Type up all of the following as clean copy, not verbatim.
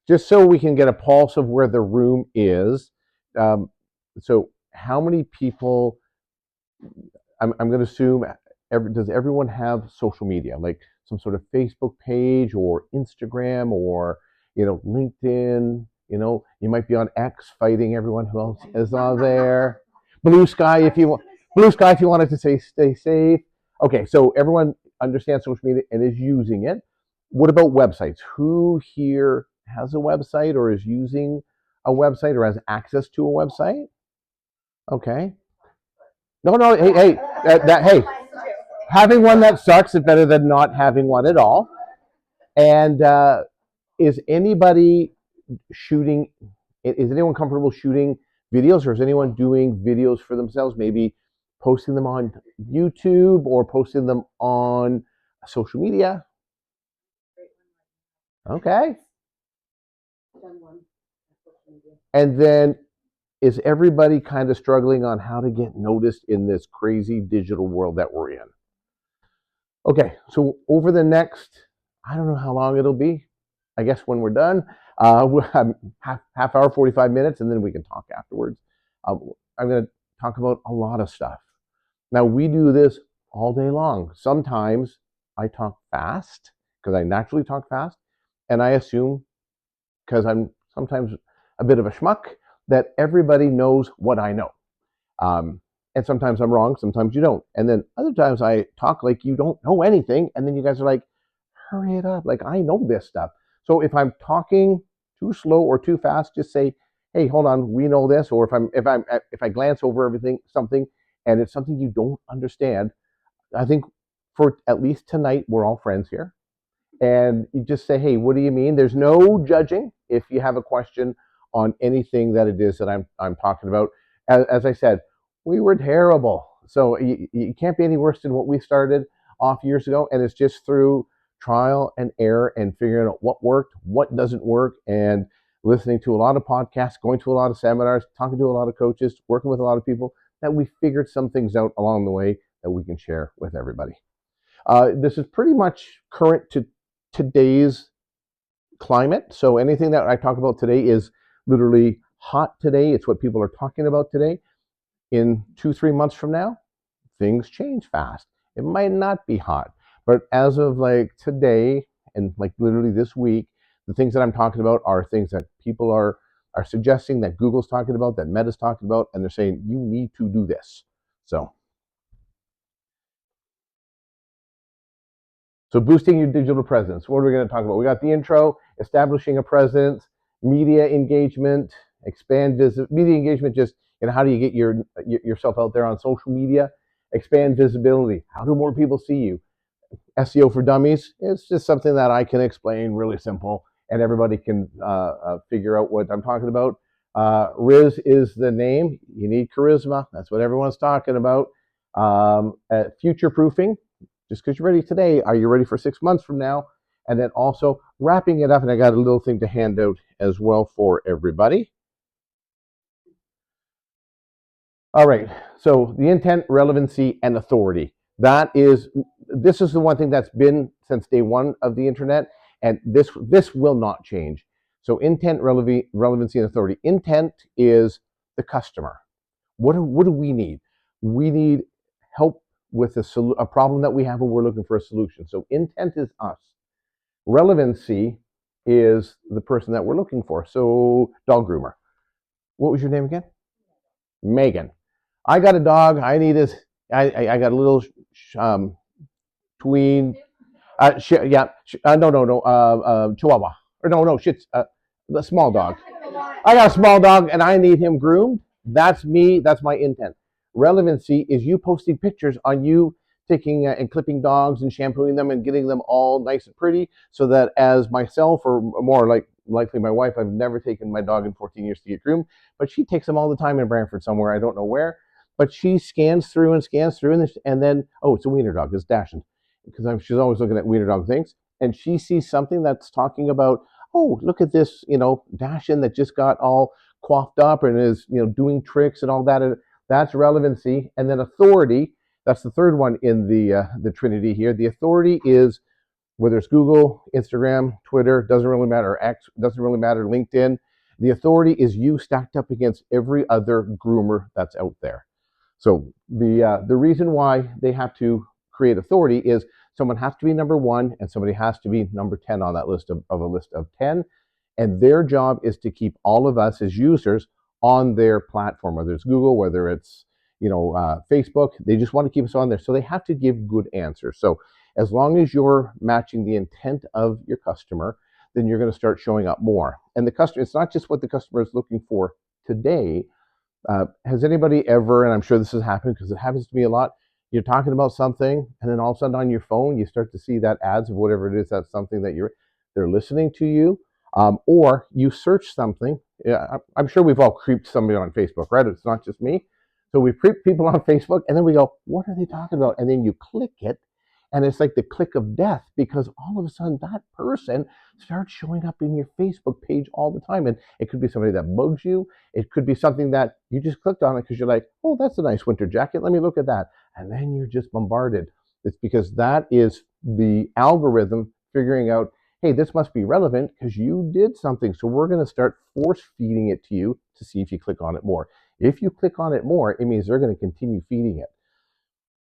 just so we can get a pulse of where the room is. Um, so, how many people? I'm going to assume. Does everyone have social media, like some sort of Facebook page or Instagram or LinkedIn? You might be on X fighting everyone who else is on there. Blue Sky, if you want. Blue Sky, if you wanted to say stay safe. Okay, so everyone understands social media and is using it. What about websites? Who here has a website or is using a website or has access to a website? Okay. No, no. Hey, hey. Hey. Having one that sucks is better than not having one at all. And is anybody shooting? Is anyone comfortable shooting videos, or is anyone doing videos for themselves? Maybe posting them on YouTube or posting them on social media. Okay. And then is everybody kind of struggling on how to get noticed in this crazy digital world that we're in? Okay, so over the next, I don't know how long it'll be. I guess when we're done, we'll have half hour, 45 minutes, and then we can talk afterwards. I'm going to talk about a lot of stuff. Now, we do this all day long. Sometimes I talk fast because I naturally talk fast, and I assume, because I'm sometimes a bit of a schmuck, that everybody knows what I know. Um, and sometimes I'm wrong, sometimes you don't. And then other times I talk like you don't know anything, and then you guys are like, hurry it up, like I know this stuff. So if I'm talking too slow or too fast, just say, hey, hold on, we know this. Or if I glance over something, and it's something you don't understand, I think for at least tonight, we're all friends here. And you just say, hey, what do you mean? There's no judging if you have a question on anything that it is that I'm talking about. As I said, we were terrible. So you can't be any worse than what we started off years ago. And it's just through trial and error and figuring out what worked, what doesn't work, and listening to a lot of podcasts, going to a lot of seminars, talking to a lot of coaches, working with a lot of people, that we figured some things out along the way that we can share with everybody. This is pretty much current to today's climate. So anything that I talk about today is literally hot today. It's what people are talking about today. In 2-3 months from now, things change fast. It might not be hot, but as of like today and like literally this week, the things that I'm talking about are things that people are suggesting, that Google's talking about, that Meta's talking about, and they're saying you need to do this. So boosting your digital presence. What are we going to talk about? We got the intro, establishing a presence, media engagement, media engagement. Just how do you get yourself out there on social media? Expand visibility. How do more people see you? SEO for dummies. It's just something that I can explain really simple, and everybody can figure out what I'm talking about. Riz is the name. You need charisma. That's what everyone's talking about. Future proofing. Just because you're ready today, are you ready for 6 months from now? And then also wrapping it up, and I got a little thing to hand out as well for everybody. All right, so the intent, relevancy, and authority. This is the one thing that's been since day one of the internet, and this will not change. So intent, relevancy, and authority. Intent is the customer. What do we need? We need help with a problem that we have, and we're looking for a solution. So intent is us. Relevancy is the person that we're looking for. So dog groomer. What was your name again? Megan. I got a dog. I need this. I got a little tween. Chihuahua. Or no, shit's the small dog. I got a small dog, and I need him groomed. That's me. That's my intent. Relevancy is you posting pictures on you taking and clipping dogs and shampooing them and getting them all nice and pretty, so that as myself, or more likely my wife, I've never taken my dog in 14 years to get groomed, but she takes them all the time in Brantford somewhere, I don't know where, but she scans through, and then, oh, it's a wiener dog, it's Dachshund, because she's always looking at wiener dog things, and she sees something that's talking about, oh, look at this, Dachshund that just got all coiffed up and is, doing tricks and all that. That's relevancy. And then authority, that's the third one in the Trinity here. The authority is whether it's Google, Instagram, Twitter, doesn't really matter, X, doesn't really matter, LinkedIn. The authority is you stacked up against every other groomer that's out there. So the reason why they have to create authority is someone has to be number one and somebody has to be number 10 on that list of a list of 10. And their job is to keep all of us as users on their platform, whether it's Google, whether it's Facebook. They just want to keep us on there. So they have to give good answers. So as long as you're matching the intent of your customer, then you're going to start showing up more. And the customer, it's not just what the customer is looking for today. Has anybody ever, and I'm sure this has happened because it happens to me a lot, you're talking about something and then all of a sudden on your phone you start to see that ads of whatever it is, that's something that they're listening to you, or you search something. Yeah, I'm sure we've all creeped somebody on Facebook, right? It's not just me. So we creep people on Facebook and then we go, what are they talking about? And then you click it and it's like the click of death, because all of a sudden that person starts showing up in your Facebook page all the time. And it could be somebody that bugs you. It could be something that you just clicked on it because you're like, oh, that's a nice winter jacket. Let me look at that. And then you're just bombarded. It's because that is the algorithm figuring out, hey, this must be relevant because you did something. So we're going to start force feeding it to you to see if you click on it more. If you click on it more, it means they're going to continue feeding it.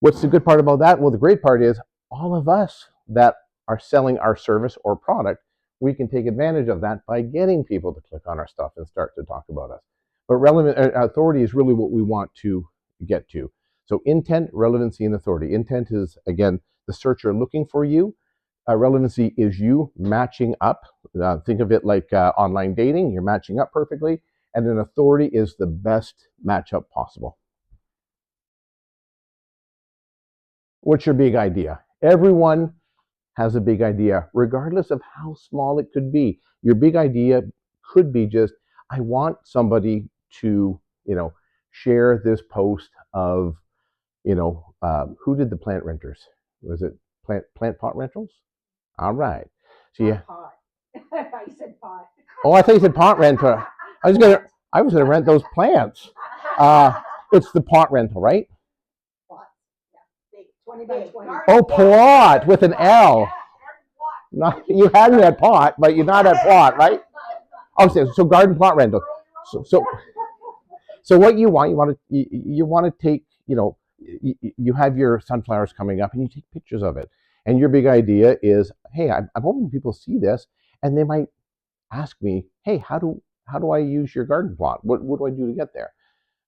What's the good part about that? Well, the great part is all of us that are selling our service or product, we can take advantage of that by getting people to click on our stuff and start to talk about us. But relevant authority is really what we want to get to. So intent, relevancy, and authority. Intent is, again, the searcher looking for you. Relevancy is you matching up. Think of it like online dating. You're matching up perfectly. And then authority is the best matchup possible. What's your big idea? Everyone has a big idea, regardless of how small it could be. Your big idea could be just, I want somebody to, share this post of, who did the plant renters? Was it plant pot rentals? All right. So yeah. Pot. I said pot. Oh, I thought you said pot renter. I was gonna rent those plants. It's the pot rental, right? Pot. Yeah. Big. 20 by 20. Oh, plot with an L. No, you had me at pot, but you're not at plot, right? Oh, so garden plot rental. So what you want to take, you have your sunflowers coming up and you take pictures of it. And your big idea is, hey, I'm hoping people see this and they might ask me, hey, how do I use your garden plot? What do I do to get there?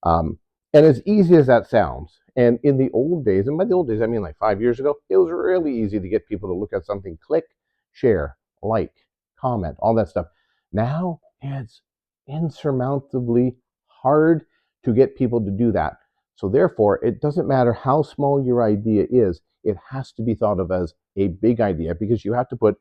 Um, and as easy as that sounds, and in the old days, and by the old days I mean like 5 years ago, it was really easy to get people to look at something, click, share, like, comment, all that stuff. Now it's insurmountably hard to get people to do that. So therefore, it doesn't matter how small your idea is, it has to be thought of as a big idea, because you have to put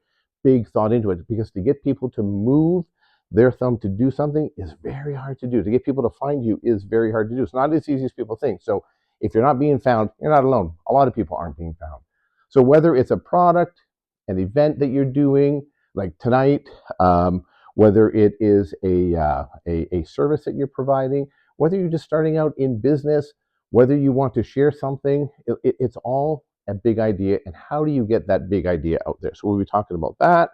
big thought into it, because to get people to move their thumb to do something is very hard to do. To get people to find you is very hard to do. It's not as easy as people think. So if you're not being found, you're not alone. A lot of people aren't being found. So whether it's a product, an event that you're doing, like tonight, whether it is a service that you're providing, whether you're just starting out in business, whether you want to share something, it's all a big idea. And how do you get that big idea out there? So we'll be talking about that.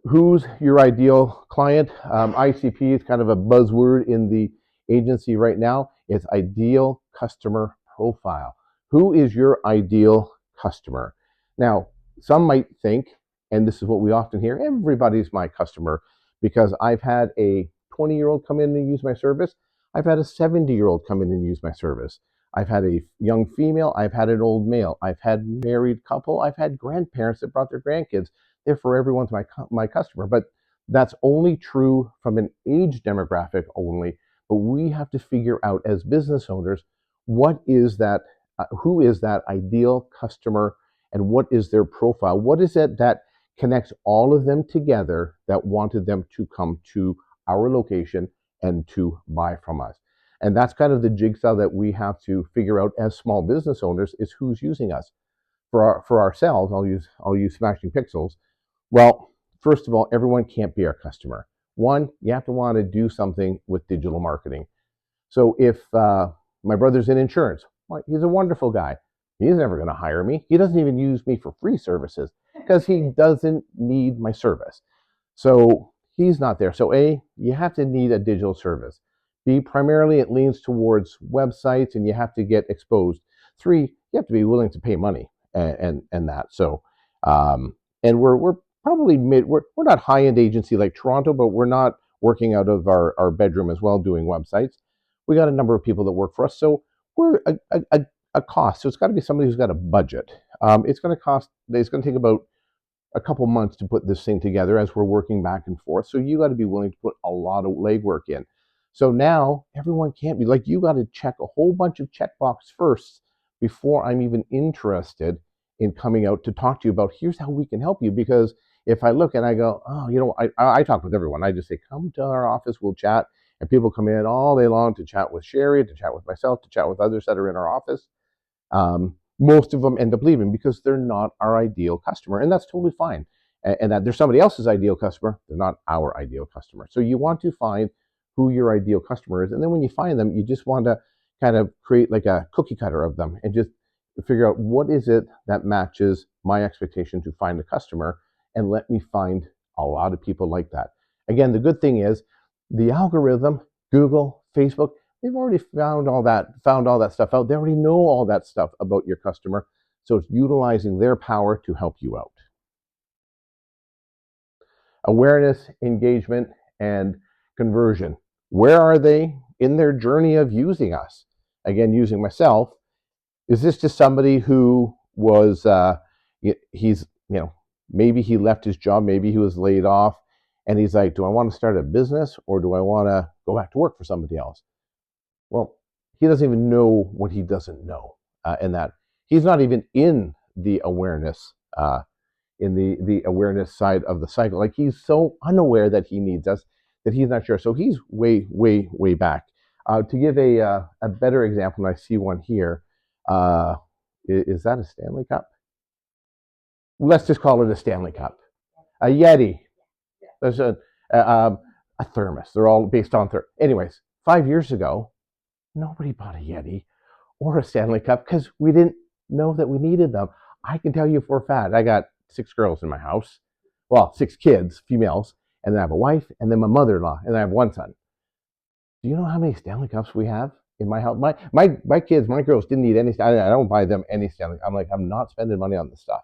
Who's your ideal client? ICP is kind of a buzzword in the agency right now. It's ideal customer profile. Who is your ideal customer? Now, some might think, and this is what we often hear, everybody's my customer, because I've had a 20-year-old come in and use my service. I've had a 70-year-old come in and use my service. I've had a young female. I've had an old male. I've had married couple. I've had grandparents that brought their grandkids. Therefore, everyone's my customer. But that's only true from an age demographic only. But we have to figure out as business owners, what is that? Who is that ideal customer, and what is their profile? What is it that connects all of them together that wanted them to come to our location and to buy from us? And that's kind of the jigsaw that we have to figure out as small business owners, is who's using us. For ourselves, I'll use Smashing Pixels. Well, first of all, everyone can't be our customer. One, you have to want to do something with digital marketing. So if my brother's in insurance, well, he's a wonderful guy. He's never going to hire me. He doesn't even use me for free services because he doesn't need my service. So he's not there. So A, you have to need a digital service. B, primarily it leans towards websites and you have to get exposed. 3, you have to be willing to pay money and that. So and we're probably we're not high end agency like Toronto, but we're not working out of our bedroom as well doing websites. We got a number of people that work for us, so we're a cost. So it's got to be somebody who's got a budget. It's going to cost. It's going to take about a couple months to put this thing together as we're working back and forth. So you got to be willing to put a lot of legwork in. So now everyone can't be like, you got to check a whole bunch of checkbox first before I'm even interested in coming out to talk to you about here's how we can help you. Because if I look and I go, oh, I talk with everyone. I just say, come to our office, we'll chat. And people come in all day long to chat with Sherry, to chat with myself, to chat with others that are in our office. Most of them end up leaving because they're not our ideal customer, and that's totally fine. And that they're somebody else's ideal customer, they're not our ideal customer. So you want to find who your ideal customer is, and then when you find them, you just want to kind of create like a cookie cutter of them and just figure out what is it that matches my expectation to find a customer, and let me find a lot of people like that. Again, the good thing is the algorithm, Google, Facebook, they've already found all that stuff out. They already know all that stuff about your customer. So it's utilizing their power to help you out. Awareness, engagement, and conversion. Where are they in their journey of using us? Again, using myself. Is this just somebody who was, he's, maybe he left his job, maybe he was laid off, and he's like, do I want to start a business or do I want to go back to work for somebody else? Well, he doesn't even know what he doesn't know, and that he's not even in the awareness, in the awareness side of the cycle. Like he's so unaware that he needs us that he's not sure. So he's way back. To give a better example, and I see one here. Is that a Stanley Cup? Let's just call it a Stanley Cup. A Yeti. There's a thermos. They're all based on thermos. Anyways, 5 years ago, nobody bought a Yeti or a Stanley Cup because we didn't know that we needed them. I can tell you for a fact, I got 6 girls in my house. Well, 6 kids, females, and then I have a wife, and then my mother-in-law, and I have 1 son. Do you know how many Stanley Cups we have in my house? My kids, my girls didn't need any. I don't buy them any Stanley. I'm like, I'm not spending money on this stuff.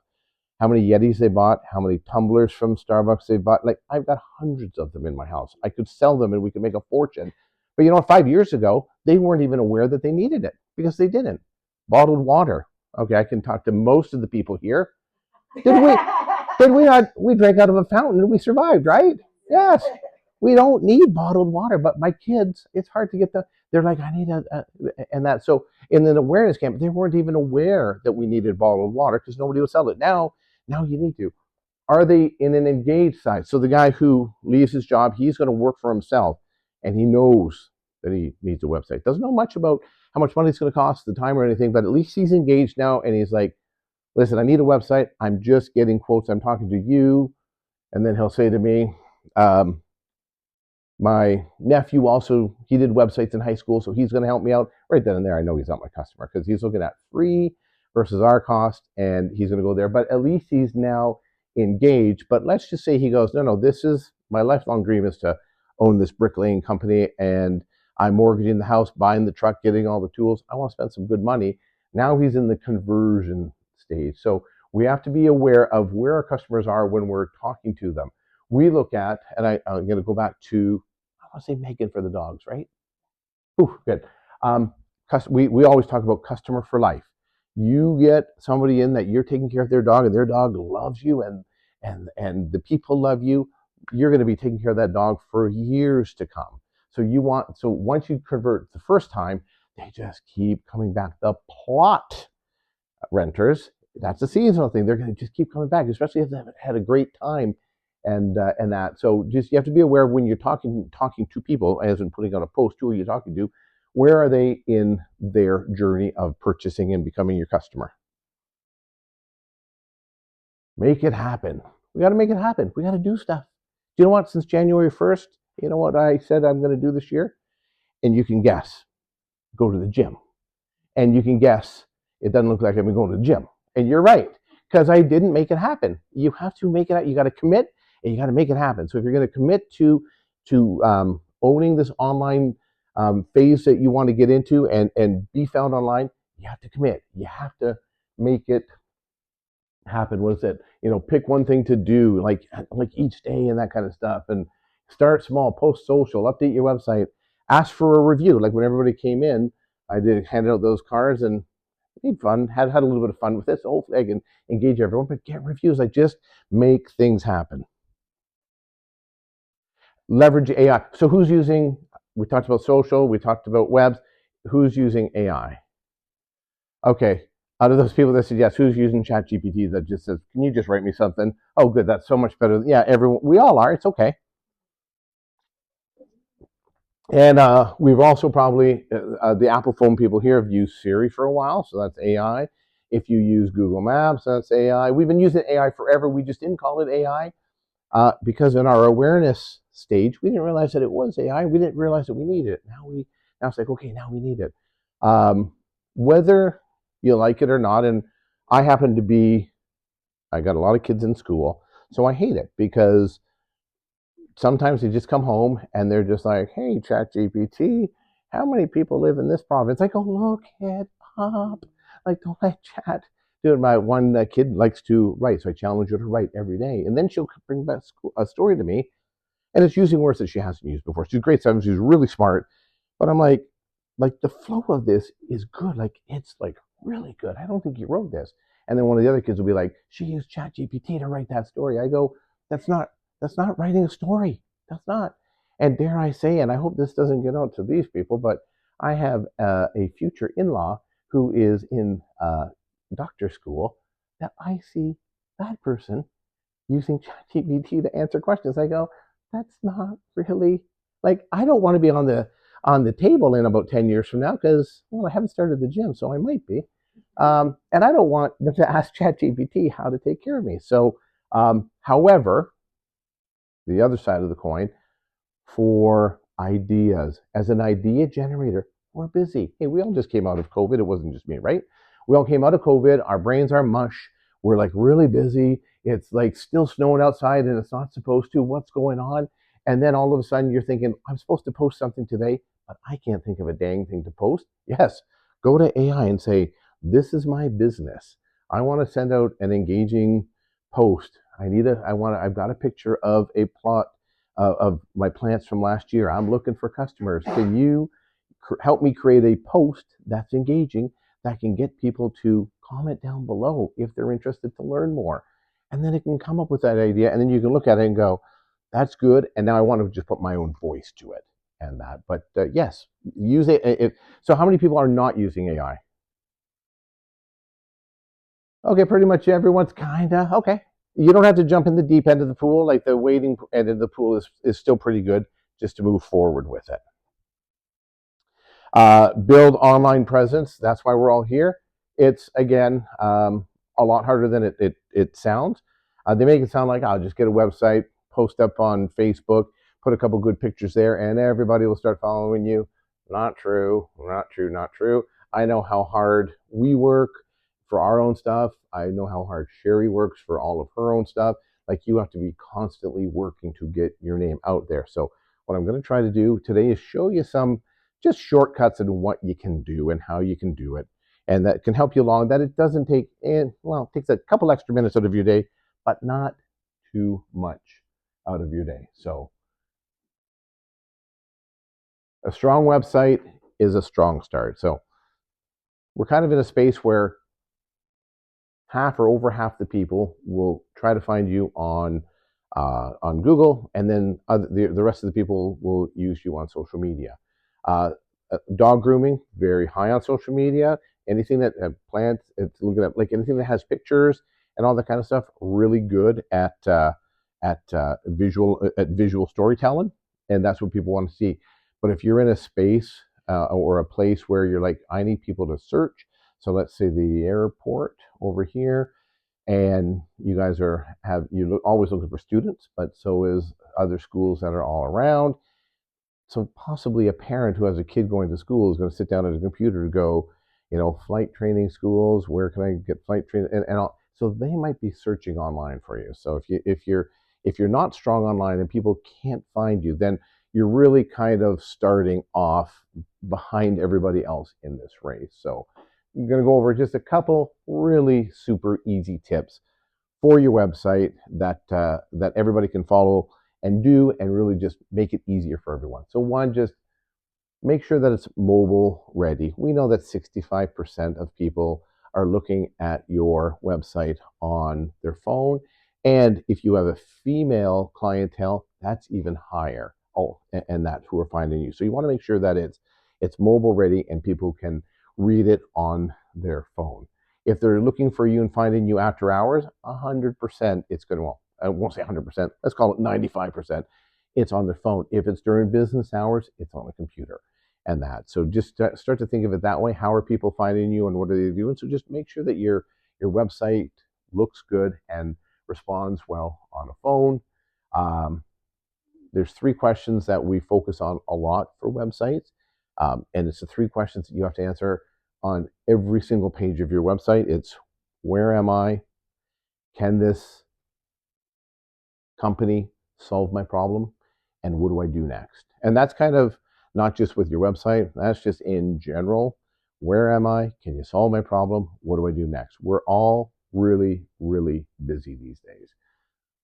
How many Yetis they bought, how many tumblers from Starbucks they bought. Like, I've got hundreds of them in my house. I could sell them and we could make a fortune. But 5 years ago, they weren't even aware that they needed it because they didn't. Bottled water. Okay, I can talk to most of the people here. Did we not? We drank out of a fountain and we survived, right? Yes. We don't need bottled water, but my kids, it's hard to get they're like, I need and that. So in an awareness camp, they weren't even aware that we needed bottled water because nobody would sell it. Now you need to. Are they in an engaged side? So the guy who leaves his job, he's going to work for himself and he knows that he needs a website. Doesn't know much about how much money it's going to cost, the time or anything, but at least he's engaged now and he's like, listen, I need a website. I'm just getting quotes. I'm talking to you. And then he'll say to me, my nephew also, he did websites in high school, so he's going to help me out. Right then and there, I know he's not my customer because he's looking at free versus our cost, and he's going to go there. But at least he's now engaged. But let's just say he goes, no, this is my lifelong dream is to own this bricklaying company, and I'm mortgaging the house, buying the truck, getting all the tools. I want to spend some good money. Now he's in the conversion stage. So we have to be aware of where our customers are when we're talking to them. We look at, and I'm going to go back to, I want to say Megan for the dogs, right? Ooh, good. We always talk about customer for life. You get somebody in that you're taking care of their dog, and their dog loves you, and the people love you. You're going to be taking care of that dog for years to come. So once you convert the first time, they just keep coming back. The plot renters, that's a seasonal thing. They're going to just keep coming back, especially if they've had a great time and that. So just you have to be aware of when you're talking to people, as in putting on a post, who are you talking to? Where are they in their journey of purchasing and becoming your customer? Make it happen. We got to make it happen. We got to do stuff. Do you know what? Since January 1st, you know what I said I'm going to do this year? And you can guess. Go to the gym. And you can guess it doesn't look like I've been going to the gym. And you're right, because I didn't make it happen. You have to make it. You got to commit, and you got to make it happen. So if you're going to commit to owning this online phase that you want to get into and be found online, you have to commit. You have to make it happen. What is it? Pick one thing to do, like each day and that kind of stuff. And start small, post social, update your website, ask for a review. Like when everybody came in, I did handed out those cards and made fun, had a little bit of fun with this. So hopefully I can engage everyone, but get reviews. Like just make things happen. Leverage AI. So who's using? We talked about social. We talked about webs. Who's using AI? Okay. Out of those people that said yes, who's using ChatGPT that just says, "Can you just write me something?" Oh, good. That's so much better. Yeah, everyone. We all are. It's okay. And we've also probably the Apple phone people here have used Siri for a while, so that's AI. If you use Google Maps, that's AI. We've been using AI forever. We just didn't call it AI because in our awareness stage, we didn't realize that it was AI. We didn't realize that we needed it. Now it's like, okay, now we need it. Um, Whether you like it or not, and I happen to be, I got a lot of kids in school, so I hate it because sometimes they just come home and they're just like, "Hey, ChatGPT, how many people live in this province?" I go, "Look it up." Like, don't let Chat do it. My one kid likes to write, so I challenge her to write every day, and then she'll bring back a story to me, and it's using words that she hasn't used before. She's grade 7. She's really smart, but I'm like the flow of this is good. Like it's like really good. I don't think you wrote this. And then one of the other kids will be like, she used ChatGPT to write that story. I go, that's not that's not writing a story. That's not. And dare I say, and I hope this doesn't get out to these people, but I have a future in-law who is in doctor school that I see that person using ChatGPT to answer questions. I go, that's not really like I don't want to be on the table in about 10 years from now because well I haven't started the gym, so I might be, and I don't want them to ask ChatGPT how to take care of me. So, however, the other side of the coin for ideas. As an idea generator, we're busy. Hey, we all just came out of COVID. It wasn't just me, right? We all came out of COVID. Our brains are mush. We're like really busy. It's like still snowing outside and it's not supposed to. What's going on? And then all of a sudden you're thinking, I'm supposed to post something today, but I can't think of a dang thing to post. Yes, go to AI and say, this is my business. I want to send out an engaging post. I've got a picture of a plot of my plants from last year. I'm looking for customers. Can you help me create a post that's engaging that can get people to comment down below if they're interested to learn more? And then it can come up with that idea, and then you can look at it and go, "That's good." And now I want to just put my own voice to it and that. But yes, use it. So, how many people are not using AI? Okay, pretty much everyone's kinda okay. You don't have to jump in the deep end of the pool. Like the wading end of the pool is still pretty good just to move forward with it. Build online presence. That's why we're all here. It's again a lot harder than it sounds. They make it sound like I'll just get a website, post up on Facebook, put a couple good pictures there, and everybody will start following you. Not true. Not true. Not true. I know how hard we work for our own stuff. I know how hard Sherry works for all of her own stuff. Like you have to be constantly working to get your name out there. So what I'm going to try to do today is show you some just shortcuts in what you can do and how you can do it. And that can help you along. That it doesn't take, well, it takes a couple extra minutes out of your day, but not too much out of your day. So a strong website is a strong start. So we're kind of in a space where half or over half the people will try to find you on Google, and then the rest of the people will use you on social media. Uh, Dog grooming, very high on social media. Anything that plants, it's looking at like anything that has pictures and all that kind of stuff. Really good at visual storytelling, and that's what people want to see. But if you're in a space or a place where you're like, I need people to search. So let's say the airport over here, and you guys always looking for students, but so is other schools that are all around. So possibly a parent who has a kid going to school is going to sit down at a computer to go, flight training schools. Where can I get flight training? And all. So they might be searching online for you. So if you're not strong online and people can't find you, then you're really kind of starting off behind everybody else in this race. So I'm going to go over just a couple really super easy tips for your website that everybody can follow and do, and really just make it easier for everyone. So one, just make sure that it's mobile ready. We know that 65% of people are looking at your website on their phone. And if you have a female clientele, that's even higher. Oh, and that's who are finding you. So you want to make sure that it's mobile ready and people can read it on their phone. If they're looking for you and finding you after hours, 100% it's going to, well, I won't say 100%, let's call it 95%. It's on their phone. If it's during business hours, it's on a computer and that. So just start to think of it that way. How are people finding you and what are they doing? So just make sure that your website looks good and responds well on a phone. Um, there's three questions that we focus on a lot for websites. And it's the three questions that you have to answer on every single page of your website. It's where am I? Can this company solve my problem? And what do I do next? And that's kind of not just with your website, that's just in general. Where am I? Can you solve my problem? What do I do next? We're all really, really busy these days.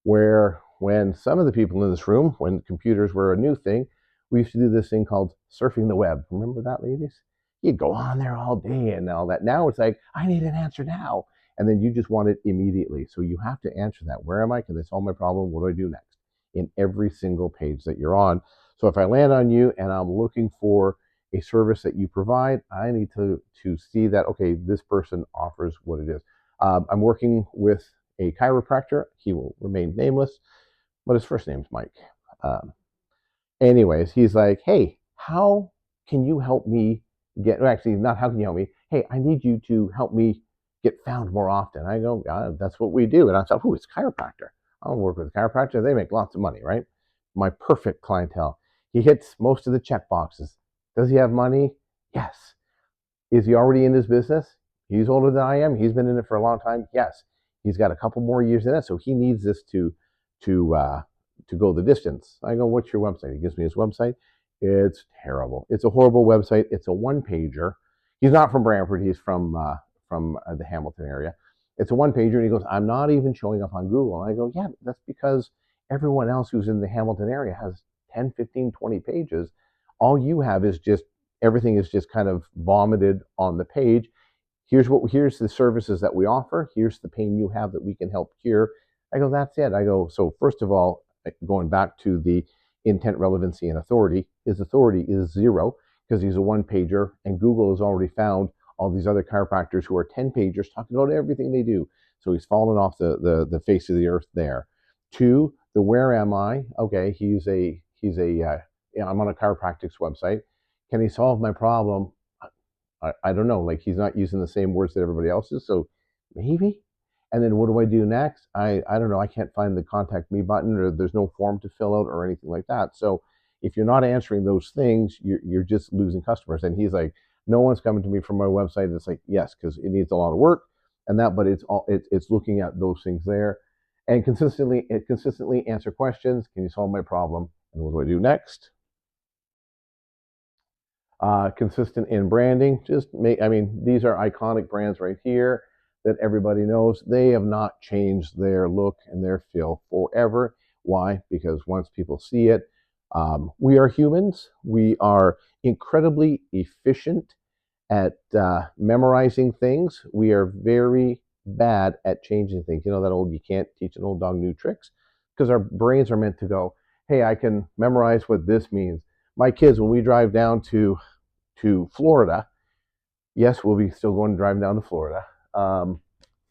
Where when some of the people in this room, when computers were a new thing, we used to do this thing called surfing the web. Remember that, ladies? You'd go on there all day and all that. Now it's like, I need an answer now. And then you just want it immediately. So you have to answer that. Where am I? Can they solve my problem? What do I do next? In every single page that you're on. So if I land on you and I'm looking for a service that you provide, I need to see that, okay, this person offers what it is. I'm working with a chiropractor. He will remain nameless, but his first name's Mike. Um, anyways, he's like, hey, how can you help me get, well, actually, not how can you help me? Hey, I need you to help me get found more often. I go, that's what we do. And I thought, oh, it's a chiropractor. I'll work with a chiropractor. They make lots of money, right? My perfect clientele. He hits most of the check boxes. Does he have money? Yes. Is he already in his business? He's older than I am. He's been in it for a long time. Yes. He's got a couple more years in it, so he needs this to to go the distance. I go, what's your website? He gives me his website. It's terrible. It's a horrible website. It's a one pager. He's not from Brantford. He's from the Hamilton area. It's a one pager, and he goes, I'm not even showing up on Google. And I go, yeah, that's because everyone else who's in the Hamilton area has 10, 15, 20 pages. All you have is just everything is just kind of vomited on the page. Here's the services that we offer. Here's the pain you have that we can help cure. I go, that's it. I go, so first of all, going back to the intent, relevancy, and authority, his authority is zero because he's a one pager, and Google has already found all these other chiropractors who are 10 pagers talking about everything they do. So he's fallen off the face of the earth there. Two, the where am I? Okay, I'm on a chiropractic's website. Can he solve my problem? I don't know. Like he's not using the same words that everybody else is. So maybe. And then what do I do next? I don't know. I can't find the contact me button, or there's no form to fill out or anything like that. So if you're not answering those things, you're just losing customers. And he's like, no one's coming to me from my website. It's like, yes, because it needs a lot of work and that, but it's looking at those things there, and consistently answer questions. Can you solve my problem? And what do I do next? Consistent in branding. I mean, these are iconic brands right here that everybody knows. They have not changed their look and their feel forever. Why? Because once people see it, we are humans. We are incredibly efficient at memorizing things. We are very bad at changing things. You know that old, you can't teach an old dog new tricks, because our brains are meant to go, hey, I can memorize what this means. My kids, when we drive down to Florida, yes, we'll be still going to drive down to Florida.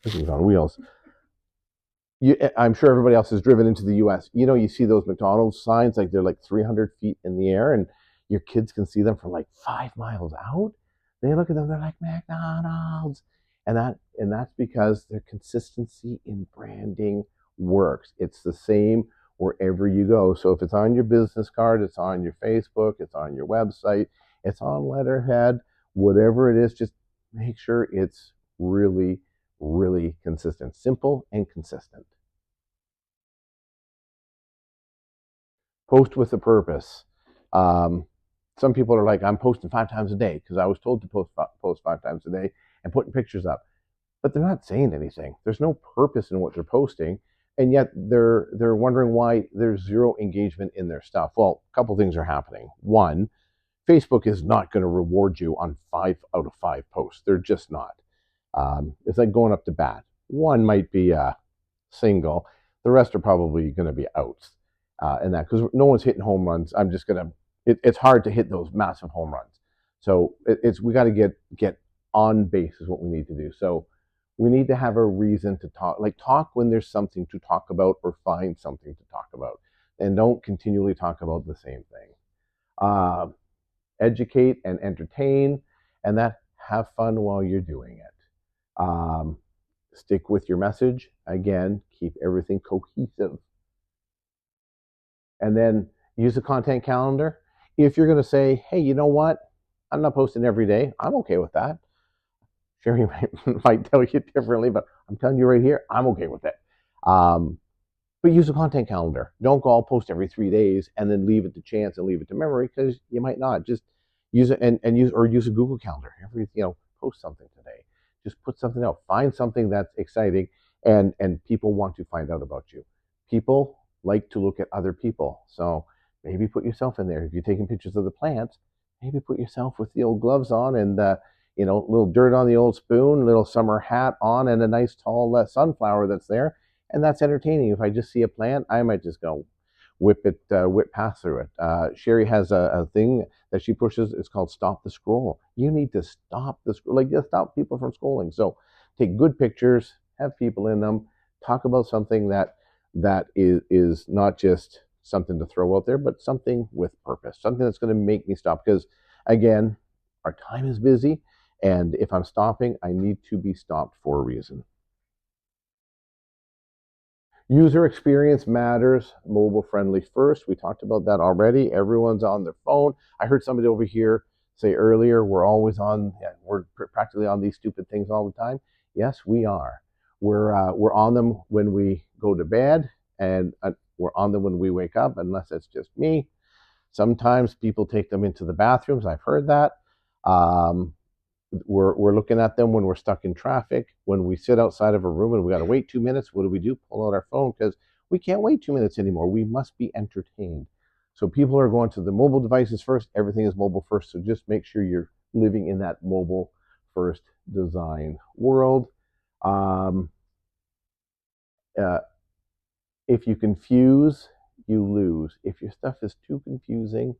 This is on wheels. I'm sure everybody else has driven into the U.S. You know, you see those McDonald's signs, like they're like 300 feet in the air, and your kids can see them from like 5 miles out. They look at them, they're like, McDonald's, and that's because their consistency in branding works. It's the same wherever you go. So if it's on your business card, it's on your Facebook, it's on your website, it's on letterhead, whatever it is, just make sure it's really, really consistent, simple and consistent. Post with a purpose. Um, some people are like, I'm posting 5 times a day because I was told to post 5 times a day and putting pictures up, but they're not saying anything. There's no purpose in what they're posting, and yet they're wondering why there's zero engagement in their stuff. Well, a couple things are happening. One, Facebook is not going to reward you on 5 out of 5 posts. They're just not. It's like going up to bat. One might be a single. The rest are probably going to be outs in that because no one's hitting home runs. I'm just gonna. It's hard to hit those massive home runs. So it's we got to get on base is what we need to do. So we need to have a reason to talk. Like talk when there's something to talk about or find something to talk about, and don't continually talk about the same thing. Uh, Educate and entertain, and that have fun while you're doing it. Stick with your message. Again, keep everything cohesive. And then use a content calendar. If you're going to say, hey, you know what? I'm not posting every day. I'm okay with that. Sherry might tell you differently, but I'm telling you right here, I'm okay with it. Um, but use a content calendar. Don't go, I'll post every 3 days and then leave it to chance and leave it to memory because you might not. Just use it and use a Google Calendar. Post something today. Just put something out. Find something that's exciting and people want to find out about you. People like to look at other people. So maybe put yourself in there. If you're taking pictures of the plants, maybe put yourself with the old gloves on and a little dirt on the old spoon, a little summer hat on, and a nice tall sunflower that's there, and that's entertaining. If I just see a plant, I might just go whip past through it. Sherry has a thing that she pushes. It's called Stop the Scroll. You need to stop the scroll, like just stop people from scrolling. So take good pictures, have people in them, talk about something that is not just something to throw out there, but something with purpose, something that's going to make me stop. Because again, our time is busy, and if I'm stopping, I need to be stopped for a reason. User experience matters, mobile friendly first. We talked about that already. Everyone's on their phone. I heard somebody over here say earlier, we're always on, yeah, we're practically on these stupid things all the time. Yes, we are. We're on them when we go to bed, and we're on them when we wake up, unless it's just me. Sometimes people take them into the bathrooms. I've heard that. Um, we're looking at them when we're stuck in traffic. When we sit outside of a room and we got to wait 2 minutes, what do? Pull out our phone because we can't wait 2 minutes anymore. We must be entertained. So people are going to the mobile devices first. Everything is mobile first. So just make sure you're living in that mobile first design world. Um, uh, if you confuse, you lose. If your stuff is too confusing,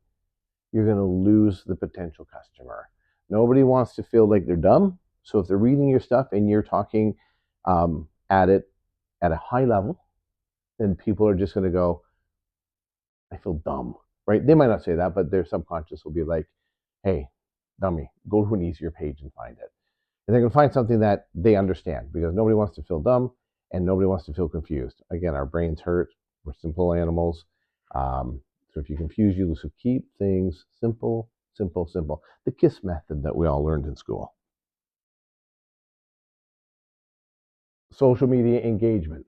you're going to lose the potential customer. Nobody wants to feel like they're dumb. So if they're reading your stuff and you're talking at it at a high level, then people are just going to go, I feel dumb, right? They might not say that, but their subconscious will be like, hey, dummy, go to an easier page and find it. And they're going to find something that they understand because nobody wants to feel dumb and nobody wants to feel confused. Again, our brains hurt. We're simple animals. So if you confuse, you lose. So keep things simple, simple, simple. The KISS method that we all learned in school. Social media engagement.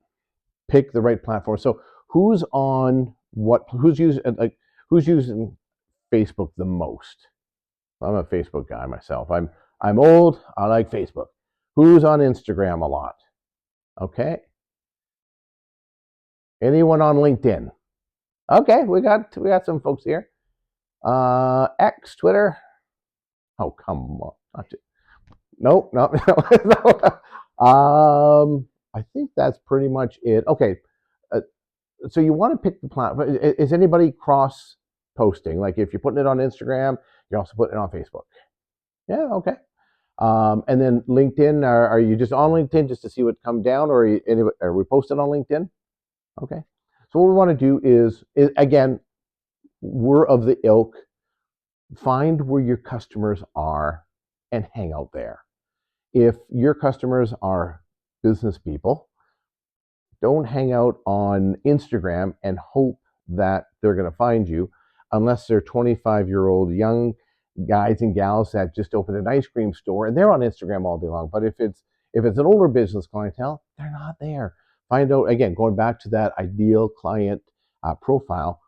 Pick the right platform. So who's on what? Who's using Facebook the most? I'm a Facebook guy myself. I'm old. I like Facebook. Who's on Instagram a lot? Okay. Anyone on LinkedIn? Okay, we got some folks here. X, Twitter. Oh, come on. Nope, nope, no. I think that's pretty much it. Okay, uh, so you want to pick the platform. Is anybody cross posting? Like if you're putting it on Instagram, you're also putting it on Facebook. Yeah, okay. And then LinkedIn. Are you just on LinkedIn just to see what come down, or are we posted on LinkedIn? Okay. So what we want to do is again, we're of the ilk. Find where your customers are and hang out there. If your customers are business people, don't hang out on Instagram and hope that they're going to find you unless they're 25-year-old young guys and gals that just opened an ice cream store and they're on Instagram all day long. But if it's an older business clientele, they're not there. Find out again, going back to that ideal client profile.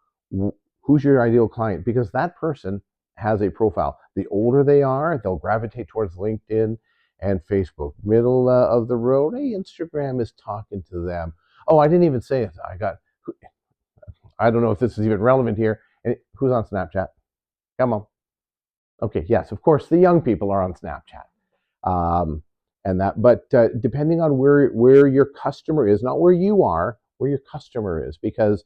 Who's your ideal client? Because that person has a profile. The older they are, they'll gravitate towards LinkedIn and Facebook. Middle of the road, hey, Instagram is talking to them. Oh, I didn't even say it. I don't know if this is even relevant here. Who's on Snapchat? Come on. Okay, yes, of course, the young people are on Snapchat. But depending on where your customer is, not where you are, where your customer is, because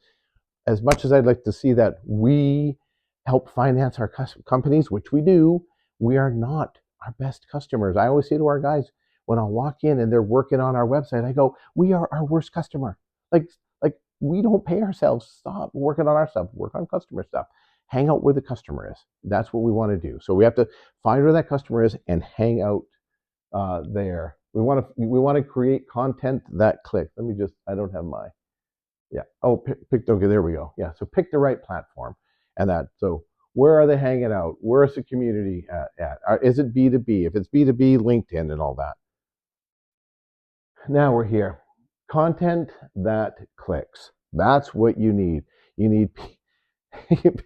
as much as I'd like to see that we help finance our companies, which we do, we are not our best customers. I always say to our guys when I walk in and they're working on our website, I go, "We are our worst customer. Like, like we don't pay ourselves. Stop working on our stuff. Work on customer stuff. Hang out where the customer is. That's what we want to do. So we have to find where that customer is and hang out there. We want to create content that clicks. Let me just. I don't have my. Yeah. Oh, pick. Okay, there we go. Yeah. So pick the right platform, and that. So where are they hanging out? Where is the community at? Is it B2B? If it's B2B, LinkedIn and all that. Now we're here. Content that clicks. That's what you need. You need.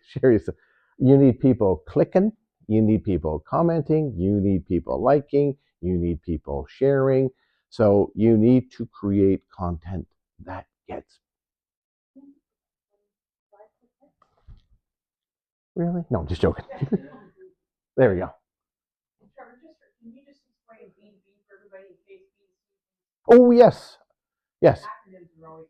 Sherry said, you need people clicking. You need people commenting. You need people liking. You need people sharing. So you need to create content that gets. Really? No, I'm just joking. There we go. Trevor, can you just explain B2B for everybody in case Oh, yes. Yes. acronyms are always,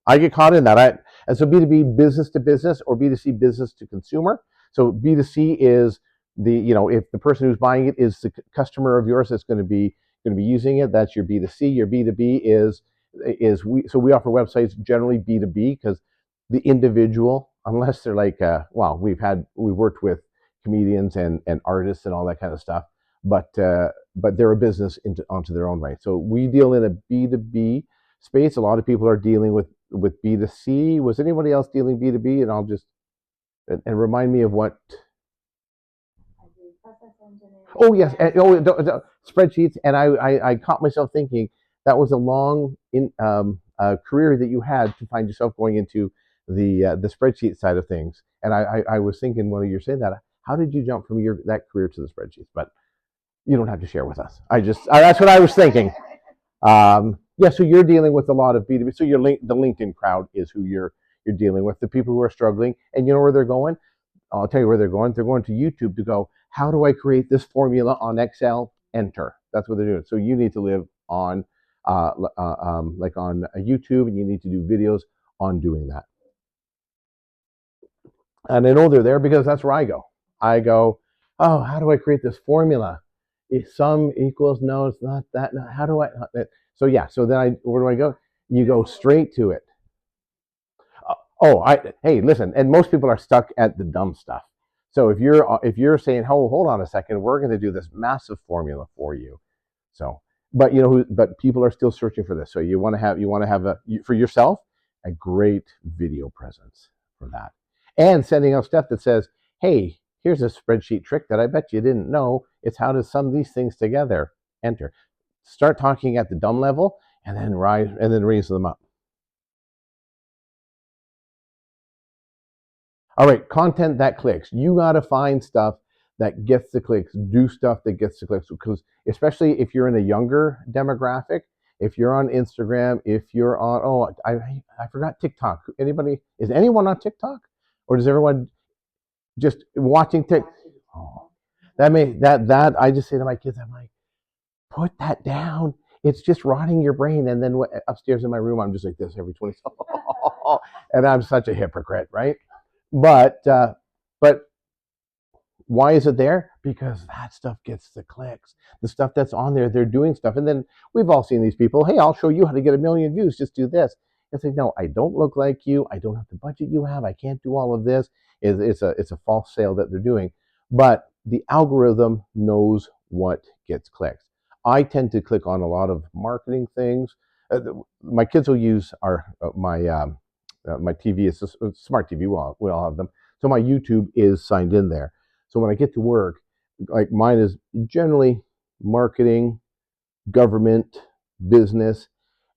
I get caught in that. And so B2B, business to business, or B2C, business to consumer. So B2C is if the person who's buying it is the customer of yours that's going to be using it, that's your B2C. Your B2B is we offer websites generally B2B because the individual, unless they're like we've worked with comedians and artists and all that kind of stuff, but they're a business onto their own right. So we deal in a B2B space. A lot of people are dealing with B2C. Was anybody else dealing B2B? And I'll just and remind me of what. Oh yes, and, spreadsheets. And I caught myself thinking that was a long career that you had to find yourself going into the spreadsheet side of things. And I was thinking while you're saying that, how did you jump from that career to the spreadsheets? But you don't have to share with us. That's what I was thinking. Yeah, so you're dealing with a lot of B2B. So the LinkedIn crowd is who you're dealing with. The people who are struggling, and you know where they're going. I'll tell you where they're going. They're going to YouTube to go, how do I create this formula on Excel? Enter. That's what they're doing. So you need to live on, like on a YouTube, and you need to do videos on doing that. And I know they're there because that's where I go. I go, oh, how do I create this formula? If sum equals, no, it's not that. No, how do I? So yeah. So then where do I go? You go straight to it. Hey, listen, and most people are stuck at the dumb stuff. So if you're saying, oh, hold on a second, we're going to do this massive formula for you. So, but people are still searching for this. So you want to have for yourself a great video presence for that, and sending out stuff that says, hey, here's a spreadsheet trick that I bet you didn't know. It's how to sum these things together. Enter. Start talking at the dumb level, and then raise them up. All right, content that clicks. You got to find stuff that gets the clicks. Do stuff that gets the clicks, because especially if you're in a younger demographic, if you're on Instagram, if you're on I forgot TikTok. Is anyone on TikTok, or does everyone just watching TikTok? Oh, that I just say to my kids, I'm like, put that down. It's just rotting your brain. And then upstairs in my room, I'm just like this every 20 seconds. And I'm such a hypocrite, right? But why is it there? Because that stuff gets the clicks. The stuff that's on there, they're doing stuff. And then we've all seen these people. Hey, I'll show you how to get 1,000,000 views. Just do this. It's like, no, I don't look like you. I don't have the budget you have. I can't do all of this. It's a false sale that they're doing. But the algorithm knows what gets clicks. I tend to click on a lot of marketing things. My kids will use my TV is a smart TV. We all have them. So my YouTube is signed in there. So when I get to work, like mine is generally marketing, government, business,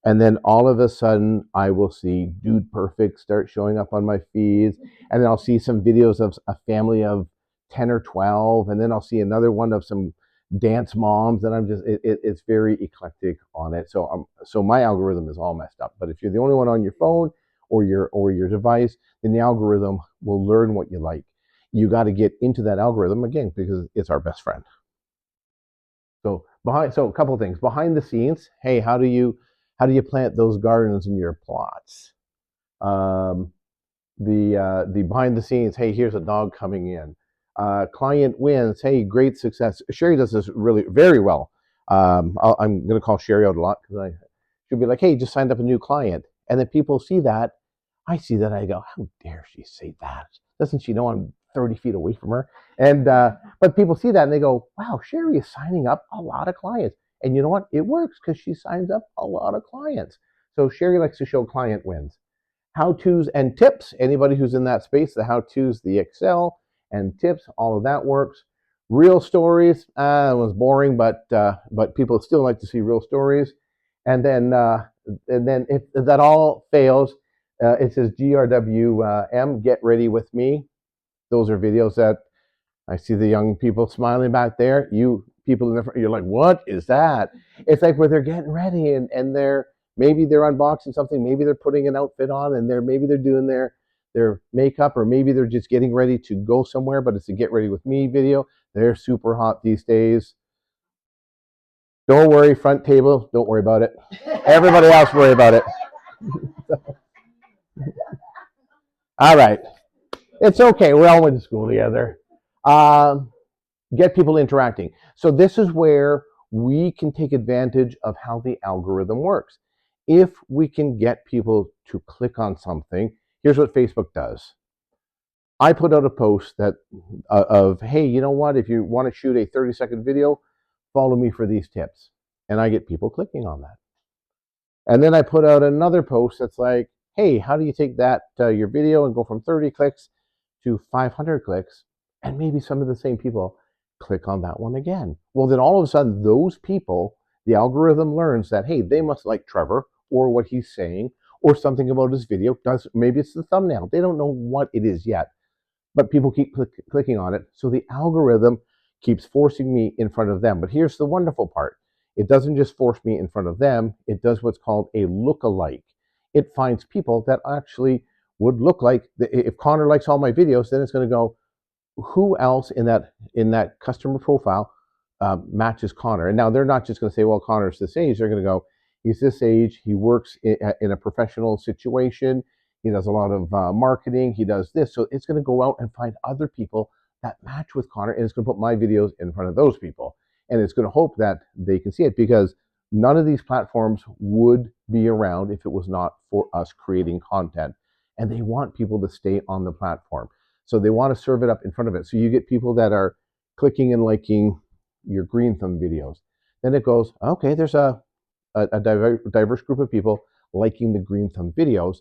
and then all of a sudden I will see Dude Perfect start showing up on my feeds, and then I'll see some videos of a family of 10 or 12, and then I'll see another one of some dance moms, and I'm just it's very eclectic on it. So my algorithm is all messed up. But if you're the only one on your phone or your device, then the algorithm will learn what you like. You got to get into that algorithm again because it's our best friend. So a couple of things behind the scenes. Hey, how do you plant those gardens in your plots? Um, the behind the scenes. Hey, here's a dog coming in. Client wins. Hey, great success. Sherry does this really very well. I'm going to call Sherry out a lot because she'll be like, hey, just signed up a new client, and then people see that. I see that. I go, how dare she say that? Doesn't she know I'm 30 feet away from her? And but people see that and they go, wow, Sherry is signing up a lot of clients. And you know what? It works because she signs up a lot of clients. So Sherry likes to show client wins. How to's and tips. Anybody who's in that space, the how to's, the Excel and tips, all of that works. Real stories. It was boring, but people still like to see real stories. And then if that all fails, it says GRWM, get ready with me. Those are videos that I see the young people smiling back there. You people in the front, you're like, what is that? It's like where they're getting ready and maybe they're unboxing something, maybe they're putting an outfit on, and maybe they're doing their makeup, or maybe they're just getting ready to go somewhere. But it's a get ready with me video. They're super hot these days. Don't worry, front table. Don't worry about it. Everybody else worry about it. All right, it's okay. We all went to school together. Um, get people interacting. So this is where we can take advantage of how the algorithm works. If we can get people to click on something, here's what Facebook does. I put out a post that of, hey, you know what? If you want to shoot a 30-second video, follow me for these tips, and I get people clicking on that. And then I put out another post that's like, hey, how do you take that your video and go from 30 clicks to 500 clicks? And maybe some of the same people click on that one again. Well, then all of a sudden, those people, the algorithm learns that, hey, they must like Trevor or what he's saying or something about his video. Maybe it's the thumbnail. They don't know what it is yet, but people keep clicking on it. So the algorithm keeps forcing me in front of them. But here's the wonderful part. It doesn't just force me in front of them. It does what's called a look-alike. It finds people that actually would look like, if Connor likes all my videos, then it's going to go, who else in that customer profile matches Connor? And now they're not just going to say, well, Connor's this age. They're going to go, he's this age. He works in a professional situation. He does a lot of marketing. He does this. So it's going to go out and find other people that match with Connor, and it's going to put my videos in front of those people. And it's going to hope that they can see it, because none of these platforms would be around if it was not for us creating content. And they want people to stay on the platform. So they want to serve it up in front of it. So you get people that are clicking and liking your green thumb videos. Then it goes, okay, there's a diverse group of people liking the green thumb videos.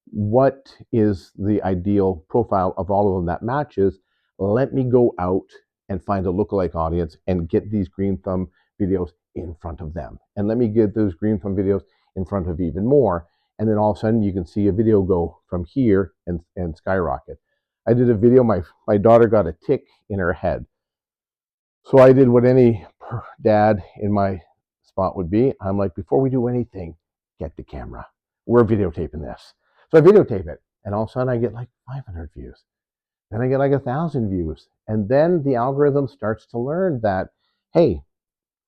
What is the ideal profile of all of them that matches? Let me go out and find a lookalike audience and get these green thumb videos in front of them. And let me get those green thumb videos in front of even more. And then all of a sudden you can see a video go from here and skyrocket. I did a video, my daughter got a tick in her head. So I did what any dad in my spot would be. I'm like, before we do anything, get the camera. We're videotaping this. So I videotape it, and all of a sudden I get like 500 views. Then I get like 1,000 views. And then the algorithm starts to learn that, hey,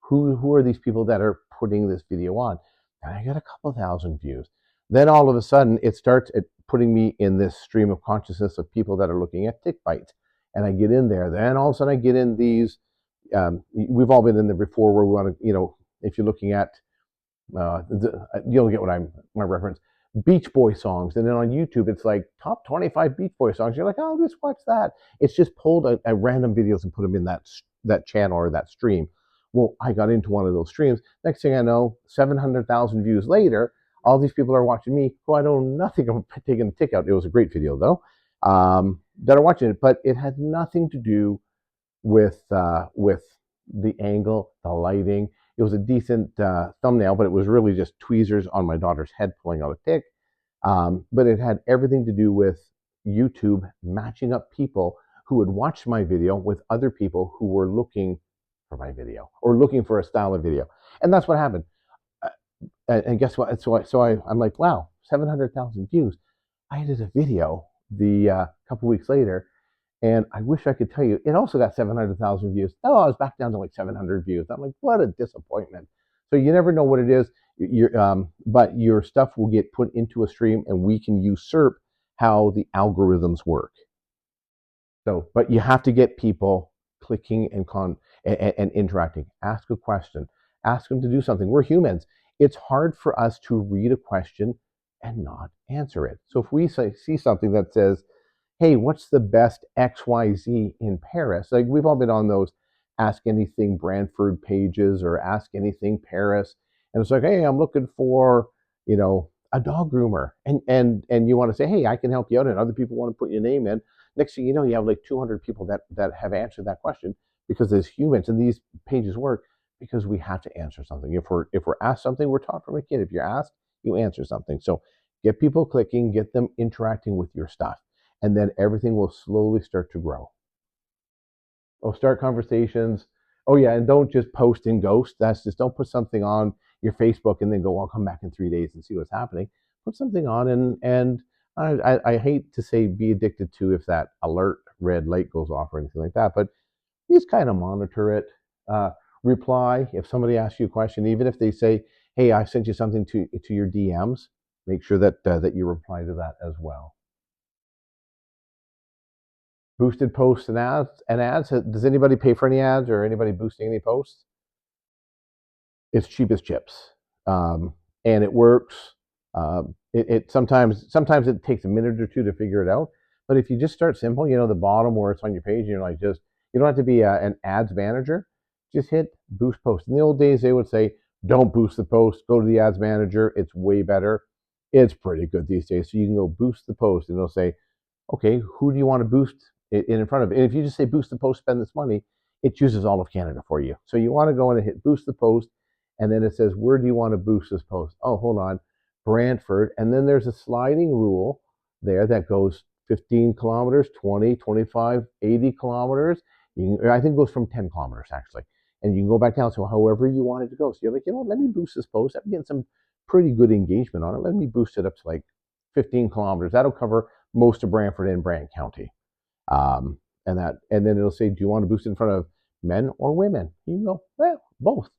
who are these people that are putting this video on? And I get a couple thousand views. Then all of a sudden it starts putting me in this stream of consciousness of people that are looking at tick bites. And I get in there. Then all of a sudden I get in these, we've all been in there before, where we want to, if you're looking at, you'll get what my reference, Beach Boy songs. And then on YouTube, it's like top 25 Beach Boy songs. You're like, oh, just watch that. It's just pulled a random videos and put them in that channel or that stream. Well, I got into one of those streams. Next thing I know, 700,000 views later, all these people are watching me who I know nothing about taking the tick out. It was a great video, though, that are watching it. But it had nothing to do with the angle, the lighting. It was a decent thumbnail, but it was really just tweezers on my daughter's head pulling out a tick. But it had everything to do with YouTube matching up people who would watch my video with other people who were looking for my video or looking for a style of video. And that's what happened. Uh, and guess what? I'm like, wow, 700,000 views. I did a video the couple weeks later, and I wish I could tell you it also got 700,000 views. Oh, I was back down to like 700 views. I'm like, what a disappointment. So you never know what it is. But your stuff will get put into a stream, and we can usurp how the algorithms work. So, but you have to get people clicking and interacting. Ask a question. Ask them to do something. We're humans. It's hard for us to read a question and not answer it. So if we see something that says, hey, what's the best XYZ in Paris? Like we've all been on those Ask Anything Brantford pages or Ask Anything Paris. And it's like, hey, I'm looking for, a dog groomer. And you want to say, hey, I can help you out. And other people want to put your name in. Next thing you know, you have like 200 people that have answered that question because as humans, and these pages work because we have to answer something. If we're asked something, we're taught from a kid. If you're asked, you answer something. So get people clicking, get them interacting with your stuff, and then everything will slowly start to grow. Oh, start conversations. Oh yeah, and don't just post and ghost. That's just don't put something on your Facebook and then go, I'll come back in 3 days and see what's happening. Put something on and I hate to say be addicted to if that alert red light goes off or anything like that, but just kind of monitor it. Uh, Reply if somebody asks you a question, even if they say, "Hey, I sent you something to your DMs." Make sure that you reply to that as well. Boosted posts and ads. Does anybody pay for any ads or anybody boosting any posts? It's cheap as chips, and it works. It sometimes it takes a minute or two to figure it out, but if you just start simple, the bottom where it's on your page, you're like just you don't have to be an ads manager. Just hit boost post. In the old days, they would say don't boost the post. Go to the ads manager. It's way better. It's pretty good these days. So you can go boost the post, and it'll say okay, who do you want to boost it in front of? And if you just say boost the post, spend this money, it chooses all of Canada for you. So you want to go in and hit boost the post, and then it says, where do you want to boost this post? Oh, hold on, Brantford. And then there's a sliding rule there that goes 15 kilometers, 20, 25, 80 kilometers. I think it goes from 10 kilometers actually. And you can go back down to however you want it to go. So you're like, let me boost this post. I'm getting some pretty good engagement on it. Let me boost it up to like 15 kilometers. That'll cover most of Brantford and Brant County. And then it'll say, do you want to boost in front of men or women? You can go, well, both.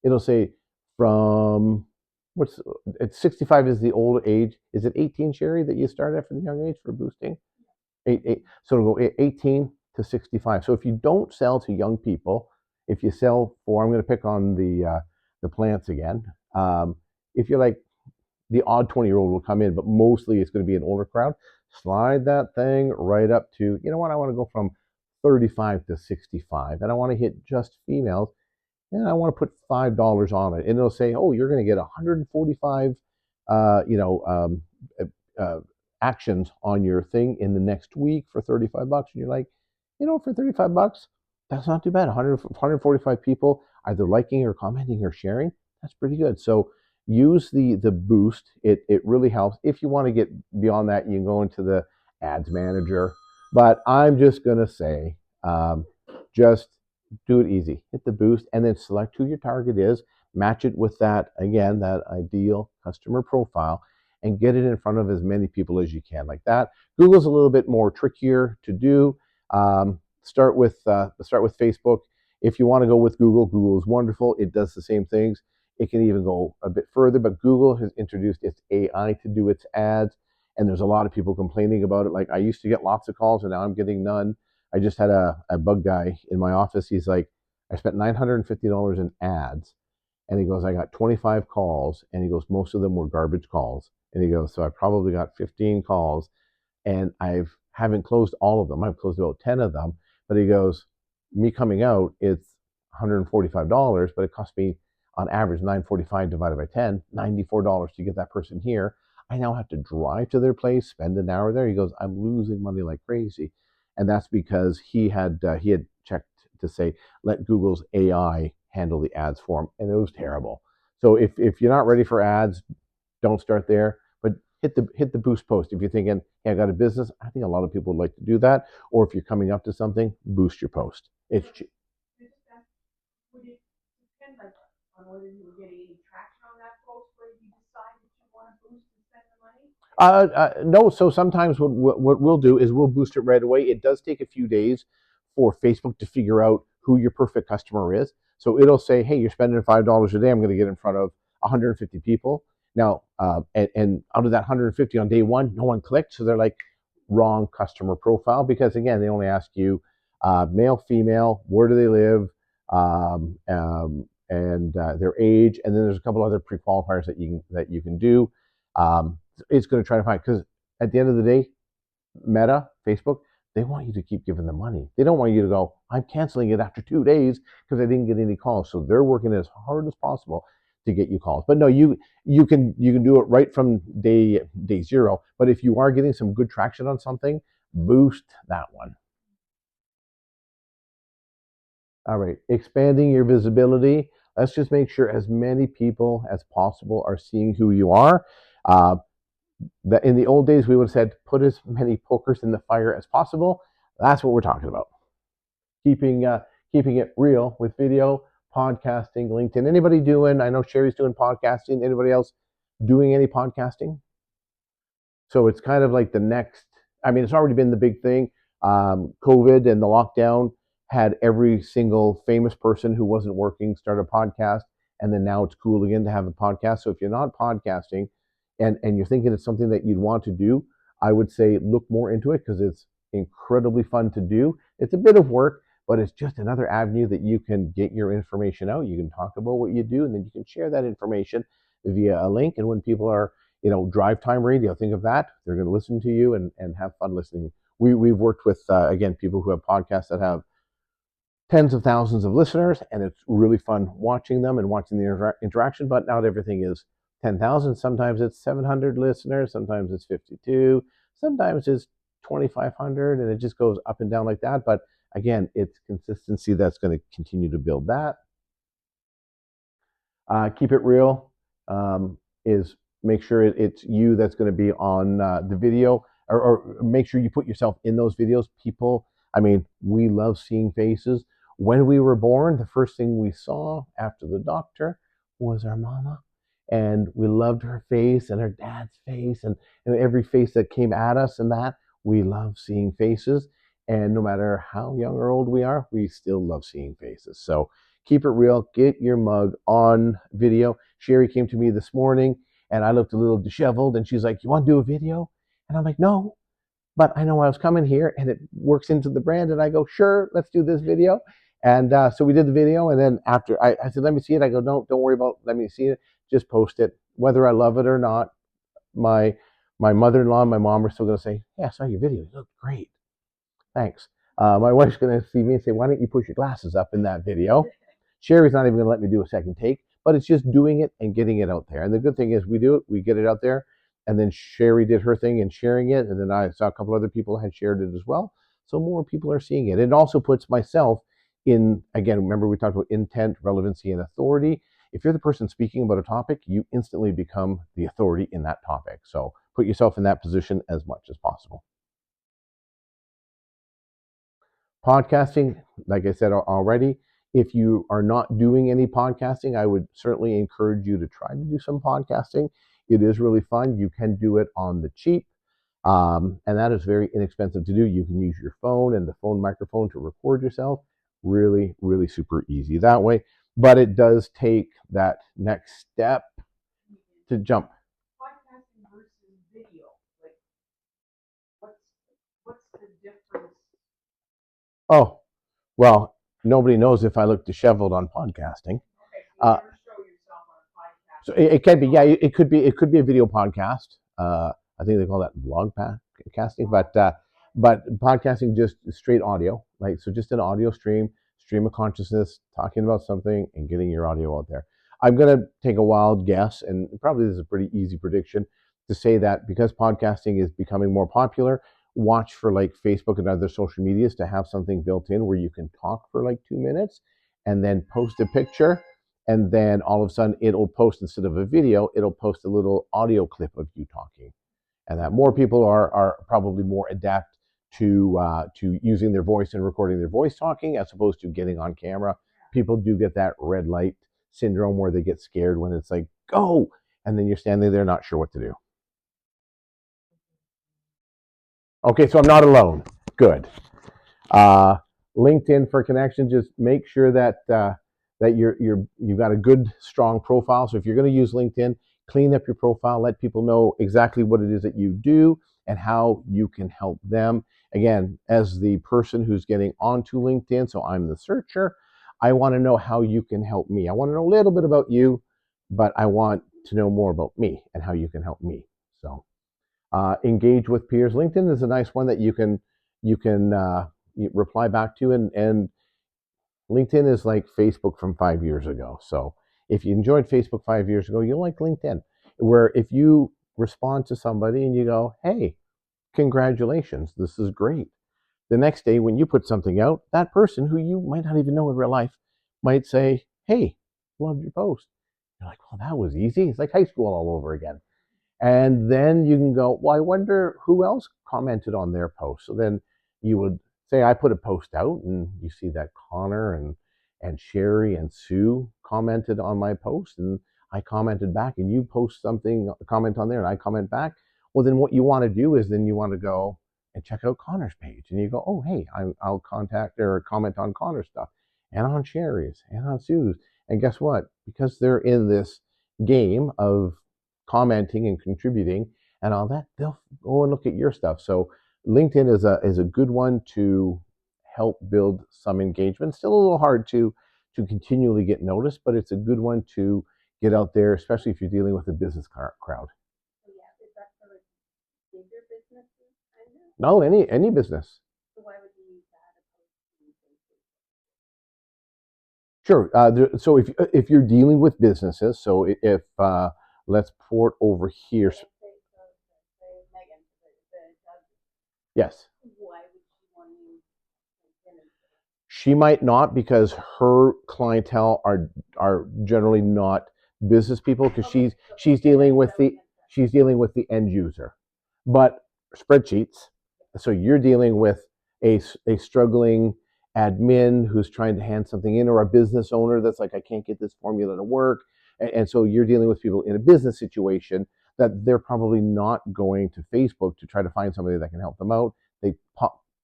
It'll say from it's 65 is the old age. Is it 18, Sherry, that you start at for the young age for boosting? So it'll go 18 to 65. So if you don't sell to young people, if you sell for, I'm going to pick on the plants again. If you're like the odd 20-year-old will come in, but mostly it's going to be an older crowd. Slide that thing right up to, you know what, I want to go from 35 to 65, and I want to hit just females, and I want to put $5 on it, and it'll say, oh, you're going to get 145, uh, you know, um, actions on your thing in the next week for $35, and you're like, for $35, that's not too bad. 145 people either liking or commenting or sharing. That's pretty good. So use the boost. It really helps. If you want to get beyond that, you can go into the ads manager. But I'm just gonna say, just do it easy. Hit the boost and then select who your target is. Match it with that again, that ideal customer profile, and get it in front of as many people as you can. Like that. Google's a little bit more trickier to do. Start with Facebook. If you want to go with Google, Google is wonderful. It does the same things. It can even go a bit further, but Google has introduced its AI to do its ads, and there's a lot of people complaining about it. Like I used to get lots of calls, and now I'm getting none. I just had a bug guy in my office. He's like, I spent $950 in ads, and he goes, I got 25 calls, and he goes, most of them were garbage calls, and he goes, so I probably got 15 calls, and haven't closed all of them. I've closed about 10 of them, but he goes, me coming out, it's $145, but it cost me on average 945 divided by 10, $94 to get that person here. I now have to drive to their place, spend an hour there. He goes, I'm losing money like crazy, and that's because he had checked to say, let Google's AI handle the ads for them. And it was terrible. So if you're not ready for ads, don't start there. But hit the boost post. If you're thinking, hey, I got a business, I think a lot of people would like to do that. Or if you're coming up to something, boost your post. It's Would it depend like on whether you were getting any traction on that post where you decide that you want to boost and spend the money? No, so sometimes what we'll do is we'll boost it right away. It does take a few days for Facebook to figure out who your perfect customer is. So it'll say, hey, you're spending $5 a day. I'm going to get in front of 150 people. Now, and out of that 150 on day one, no one clicked. So they're like, wrong customer profile because, again, they only ask you male, female, where do they live, and their age. And then there's a couple other pre-qualifiers that you can do. It's going to try to find, because at the end of the day, Meta, Facebook, they want you to keep giving them money. They don't want you to go, I'm canceling it after 2 days because I didn't get any calls. So they're working as hard as possible to get you calls. But no, you can do it right from day zero. But if you are getting some good traction on something, boost that one. All right, expanding your visibility. Let's just make sure as many people as possible are seeing who you are. That in the old days we would have said put as many pokers in the fire as possible. That's what we're talking about. Keeping it real with video, podcasting, LinkedIn. Anybody doing? I know Sherry's doing podcasting. Anybody else doing any podcasting? So it's kind of like the next. I mean, it's already been the big thing. COVID and the lockdown had every single famous person who wasn't working start a podcast, and then now it's cool again to have a podcast. So if you're not podcasting, and you're thinking it's something that you'd want to do, I would say look more into it because it's incredibly fun to do. It's a bit of work, but it's just another avenue that you can get your information out. You can talk about what you do, and then you can share that information via a link. And when people are, drive time radio, think of that. They're going to listen to you and have fun listening. We've worked with, again, people who have podcasts that have tens of thousands of listeners, and it's really fun watching them and watching the interaction. But not everything is 10,000. Sometimes it's 700 listeners, sometimes it's 52, sometimes it's 2,500, and it just goes up and down like that. But again, it's consistency that's going to continue to build that. Keep it real is make sure it's you that's going to be on the video, or make sure you put yourself in those videos. People, I mean, we love seeing faces. When we were born, the first thing we saw after the doctor was our mama. And we loved her face and her dad's face and every face that came at us, and that we love seeing faces. And no matter how young or old we are, we still love seeing faces. So keep it real. Get your mug on video. Sherry came to me this morning and I looked a little disheveled, and she's like, you want to do a video? And I'm like, no, but I know I was coming here and it works into the brand. And I go, sure, let's do this video. And so we did the video. And then after I said, let me see it. I go, no, don't worry about, let me see it. Just post it. Whether I love it or not, my mother-in-law and my mom are still going to say, yeah, I saw your video. You look great. Thanks. My wife's going to see me and say, why don't you push your glasses up in that video? Sherry's not even going to let me do a second take, but it's just doing it and getting it out there. And the good thing is we do it, we get it out there. And then Sherry did her thing and sharing it. And then I saw a couple other people had shared it as well. So more people are seeing it. It also puts myself in, again, remember we talked about intent, relevancy, and authority. If you're the person speaking about a topic, you instantly become the authority in that topic. So put yourself in that position as much as possible. Podcasting, like I said already, if you are not doing any podcasting, I would certainly encourage you to try to do some podcasting. It is really fun. You can do it on the cheap, and that is very inexpensive to do. You can use your phone and the phone microphone to record yourself. Really, really super easy that way. But it does take that next step to jump. Podcasting versus video, like what's the difference? Oh, well, nobody knows if I look disheveled on podcasting. Okay, so you never show yourself on a podcast. So it can be, yeah, it could be a video podcast. I think they call that blog casting, but podcasting just straight audio, right? So just an audio stream of consciousness, talking about something and getting your audio out there. I'm gonna take a wild guess, and probably this is a pretty easy prediction to say that because podcasting is becoming more popular, watch for like Facebook and other social medias to have something built in where you can talk for like 2 minutes and then post a picture. And then all of a sudden it'll post, instead of a video, it'll post a little audio clip of you talking. And that more people are probably more adept to using their voice and recording their voice talking as opposed to getting on camera. People do get that red light syndrome where they get scared when it's like go, and then you're standing there not sure what to do. Okay, so I'm not alone. Good. Uh, LinkedIn for connection. Just make sure that that you've got a good, strong profile. So if you're going to use LinkedIn, clean up your profile. Let people know exactly what it is that you do and how you can help them. Again, as the person who's getting onto LinkedIn, so I'm the searcher. I want to know how you can help me. I want to know a little bit about you, but I want to know more about me and how you can help me. So engage with peers. LinkedIn is a nice one that you can reply back to, and LinkedIn is like Facebook from 5 years ago. So if you enjoyed Facebook 5 years ago, you'll like LinkedIn. Where if you respond to somebody and you go, "Hey, congratulations, this is great." The next day when you put something out, that person who you might not even know in real life might say, "Hey, loved your post." You're like, "Well, that was easy." It's like high school all over again. And then you can go, well, I wonder who else commented on their post. So then you would say, I put a post out, and you see that Connor and Sherry and Sue commented on my post, and I commented back, and you post something, comment on there, and I comment back. Well, then what you want to do is then you want to go and check out Connor's page, and you go, oh, hey, I'll contact or comment on Connor's stuff, and on Sherry's, and on Sue's. And guess what? Because they're in this game of commenting and contributing and all that, they'll go and look at your stuff. So LinkedIn is a good one to help build some engagement. Still a little hard to continually get noticed, but it's a good one to get out there, especially if you're dealing with a business crowd. So yeah, is that for like bigger businesses kind of? No, any business. So why would you use that opposed to using Facebook? Sure. So if you're dealing with businesses, so if let's port over here. Say, say Megan, the judge, Yes. why would she want to use LinkedIn instead of? She might not, because her clientele are generally not business people, because Okay, she's yeah, dealing that's what with I was the gonna say. she's dealing with the end user. But spreadsheets, so you're dealing with a struggling admin who's trying to hand something in, or a business owner that's like, I can't get this formula to work. And so you're dealing with people in a business situation that they're probably not going to Facebook to try to find somebody that can help them out. They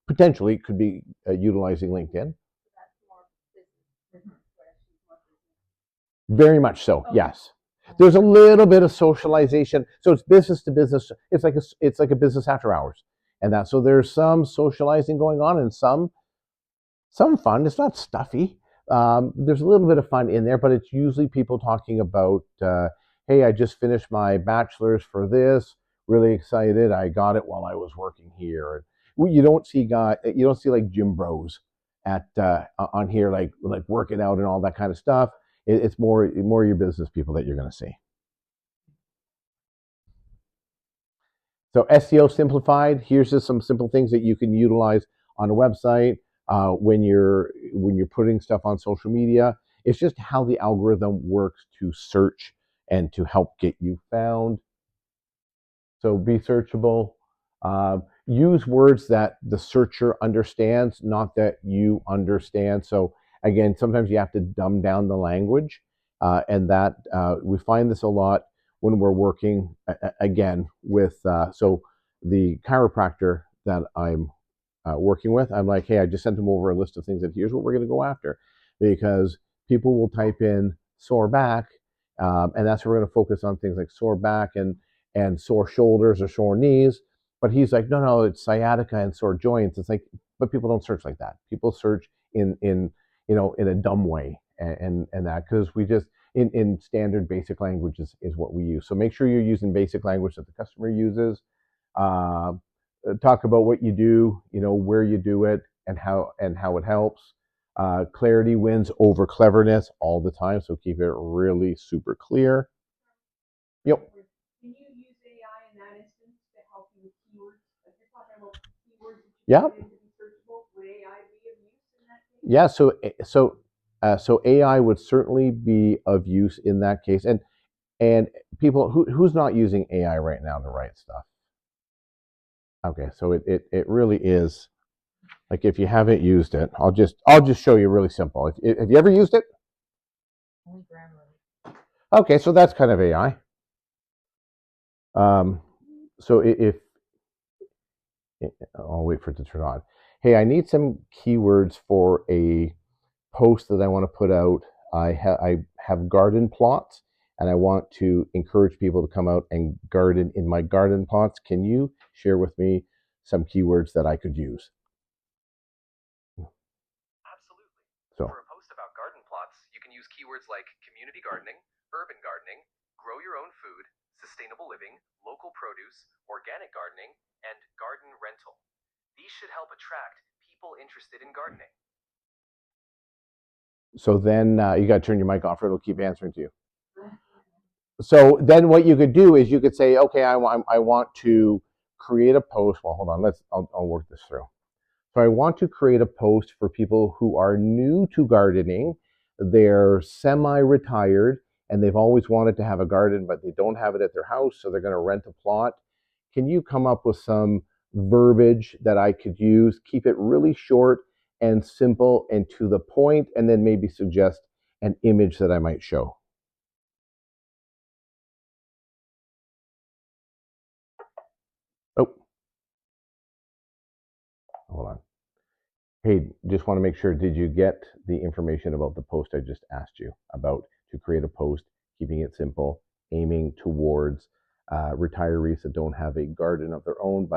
potentially could be utilizing LinkedIn. So that's more business, where she's more business. Very much so. Okay. Yes. There's a little bit of socialization, so it's business to business. It's like a business after hours, and that, so there's some socializing going on, and some fun. It's not stuffy. There's a little bit of fun in there, but it's usually people talking about, hey, I just finished my bachelor's for this. Really excited. I got it while I was working here. You don't see you don't see like gym bros at on here, like working out and all that kind of stuff. It's more your business people that you're going to see. So SEO simplified. Here's just some simple things that you can utilize on a website when you're putting stuff on social media. It's just how the algorithm works to search and to help get you found. So be searchable. Use words that the searcher understands, not that you understand. So again, sometimes you have to dumb down the language, and that we find this a lot when we're working again with so the chiropractor that I'm working with. I'm like, hey, I just sent them over a list of things that here's what we're going to go after, because people will type in sore back, and that's where we're going to focus on things like sore back and sore shoulders or sore knees. But he's like, no, no, it's sciatica and sore joints. It's like, but people don't search like that. People search in in a dumb way, and that, because we just in standard basic language is what we use. So make sure you're using basic language that the customer uses. Uh, Talk about what you do, where you do it, and how it helps. Clarity wins over cleverness all the time, so keep it really super clear. Yep. Can you use AI in that instance to help you with keywords? Like you're talking about Yeah. and to be searchable, would AI be of use in that case? Yeah. So AI would certainly be of use in that case. And people who's not using AI right now to write stuff. Okay, so it really is like if you haven't used it, I'll just show you really simple. Have you ever used it? Only Grammarly. Okay, so that's kind of AI. Um, so if I'll wait for it to turn on. Hey, I need some keywords for a post that I want to put out. I have garden plots, and I want to encourage people to come out and garden in my garden plots. Can you share with me some keywords that I could use? Absolutely. So, For a post about garden plots, you can use keywords like community gardening, urban gardening, grow your own food, sustainable living, local produce, organic gardening, and garden rental. These should help attract people interested in gardening. so then you got to turn your mic off, or it'll keep answering to you. So then what you could do is you could say, okay, I want to create a post. Well, hold on, I'll work this through. So I want to create a post for people who are new to gardening. They're semi-retired and they've always wanted to have a garden, but they don't have it at their house, so they're going to rent a plot. Can you come up with some verbiage that I could use? Keep it really short and simple and to the point, and then maybe suggest an image that I might show. Oh, hold on. Hey, just want to make sure, did you get the information about the post I just asked you about to create a post, keeping it simple, aiming towards retirees that don't have a garden of their own,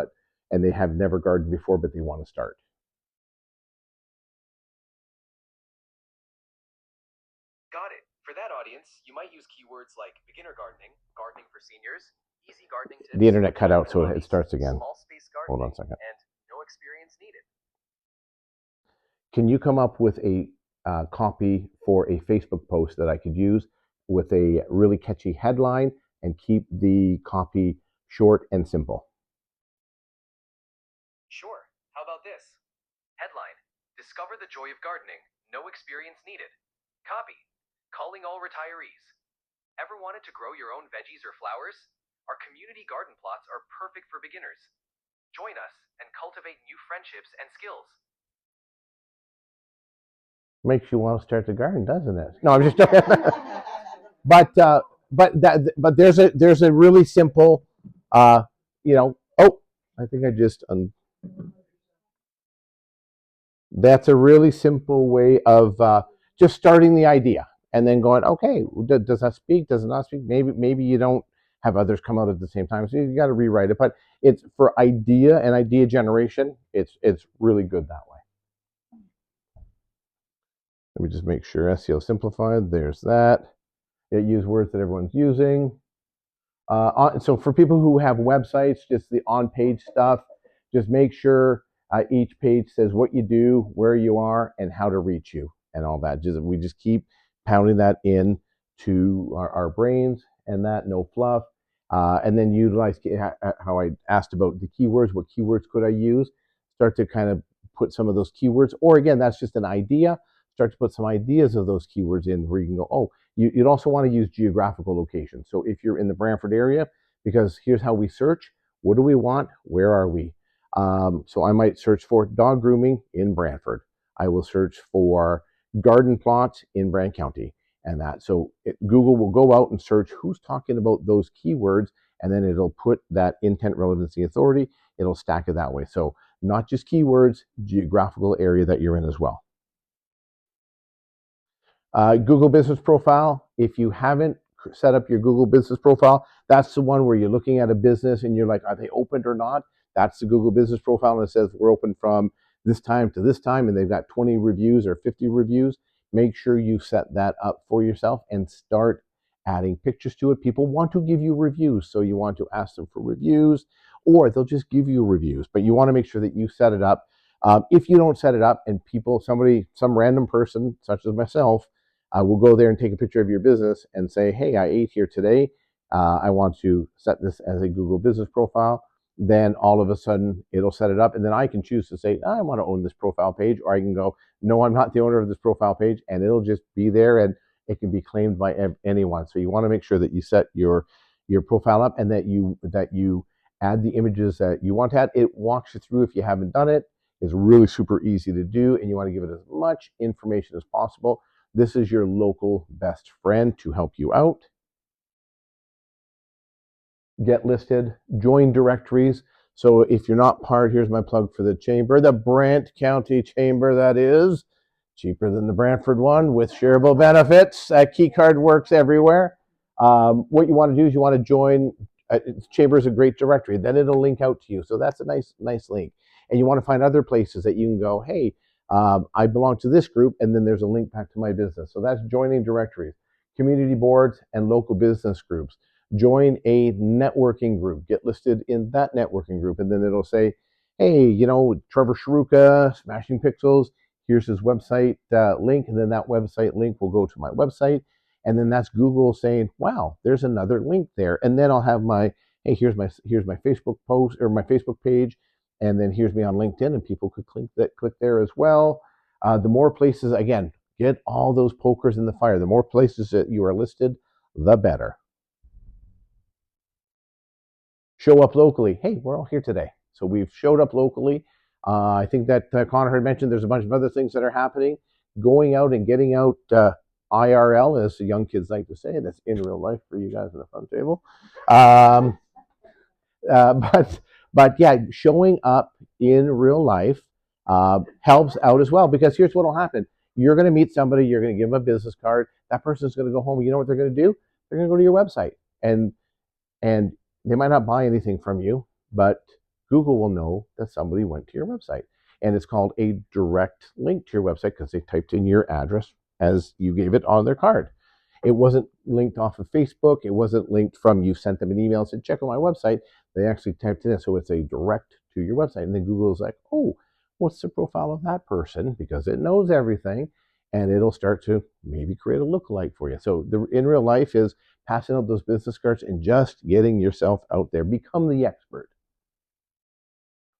and they have never gardened before, but they want to start? Got it. For that audience, you might use keywords like beginner gardening, gardening for seniors, easy gardening tips, The internet cut out, so it hobbies, starts again. small space Hold on gardening, a second. and no experience needed. Can you come up with a copy for a Facebook post that I could use with a really catchy headline and keep the copy short and simple? Sure. How about this? Headline: Discover the joy of gardening, no experience needed. Copy: Calling all retirees. Ever wanted to grow your own veggies or flowers? Our community garden plots are perfect for beginners. Join us and cultivate new friendships and skills. Makes you want to start the garden, doesn't it? No, I'm just joking. But there's a really simple, uh, oh, I think I just that's a really simple way of just starting the idea and then going, okay, does that speak? Does it not speak? Maybe you don't have others come out at the same time, so you got to rewrite it. But it's for idea and idea generation. It's really good that way. Let me just make sure SEO simplified. There's that. Use words that everyone's using. So for people who have websites, just the on-page stuff, just make sure each page says what you do, where you are, and how to reach you, and all that. We just keep pounding that in to our brains, and that no fluff. And then utilize how I asked about the keywords. What keywords could I use? Start to kind of put some of those keywords, or again, that's just an idea. Start to put some ideas of those keywords in where you can go, oh, you'd also want to use geographical location. So if you're in the Brantford area, because here's how we search: what do we want? Where are we? So I might search for dog grooming in Brantford. I will search for garden plots in Brant County, and that. So Google will go out and search who's talking about those keywords, and then it'll put that intent, relevancy, authority. It'll stack it that way. So not just keywords, geographical area that you're in as well. Google Business Profile. If you haven't set up your Google Business Profile, that's the one where you're looking at a business and you're like, are they opened or not? That's the Google Business Profile, and it says we're open from this time to this time, and they've got 20 reviews or 50 reviews. Make sure you set that up for yourself and start adding pictures to it. People want to give you reviews, so you want to ask them for reviews, or they'll just give you reviews, but you want to make sure that you set it up. If you don't set it up and some random person, such as myself, will go there and take a picture of your business and say, hey, I ate here today. I want to set this as a Google Business Profile. then all of a sudden it'll set it up, and then I can choose to say I want to own this profile page, or I can go, no, I'm not the owner of this profile page, and it'll just be there, and it can be claimed by anyone. So you want to make sure that you set your profile up, and that you add the images that you want to add. It walks you through if you haven't done it. It's really super easy to do, and you want to give it as much information as possible. This is your local best friend to help you out. Get listed, join directories. So if you're not part, here's my plug for the chamber, the Brant County Chamber, that is cheaper than the Brantford one with shareable benefits. Keycard works everywhere. What you want to do is you want to join. Chamber is a great directory. Then it'll link out to you. So that's a nice link. And you want to find other places that you can go, hey, I belong to this group, and then there's a link back to my business. So that's joining directories, community boards, and local business groups. Join a networking group, get listed in that networking group, and then it'll say, hey, Trevor Cherewka, Smashing Pixels, here's his website link, and then that website link will go to my website, and then that's Google saying, wow, there's another link there, and then I'll have hey, here's my Facebook post or my Facebook page, and then here's me on LinkedIn, and people could click there as well. The more places, again, get all those pokers in the fire. The more places that you are listed, the better. Show up locally. Hey, we're all here today. So we've showed up locally. I think that Connor had mentioned there's a bunch of other things that are happening. Going out and getting out IRL, as the young kids like to say. That's in real life for you guys at the front table. But yeah, showing up in real life helps out as well, because here's what will happen. You're going to meet somebody. You're going to give them a business card. That person's going to go home. You know what they're going to do? They're going to go to your website. And they might not buy anything from you, but Google will know that somebody went to your website. And it's called a direct link to your website because they typed in your address as you gave it on their card. It wasn't linked off of Facebook. It wasn't linked from you sent them an email and said, check out my website. They actually typed it in. So it's a direct to your website. And then Google is like, oh, what's the profile of that person? Because it knows everything. And it'll start to maybe create a lookalike for you. So in real life is passing out those business cards and just getting yourself out there. Become the expert.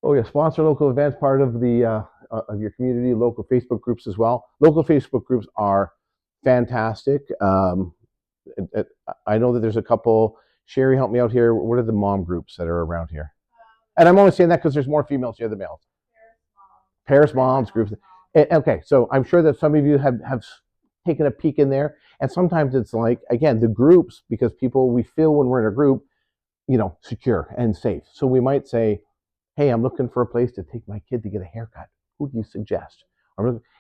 Oh yeah, sponsor local events, part of the of your community, local Facebook groups as well. Local Facebook groups are fantastic. I know that there's a couple. Sherry, help me out here. What are the mom groups that are around here? And I'm only saying that because there's more females here than males. Paris moms groups. Okay, so I'm sure that some of you have taken a peek in there, and sometimes it's like, again, the groups, because we feel when we're in a group, secure and safe. So we might say, hey, I'm looking for a place to take my kid to get a haircut. Who do you suggest?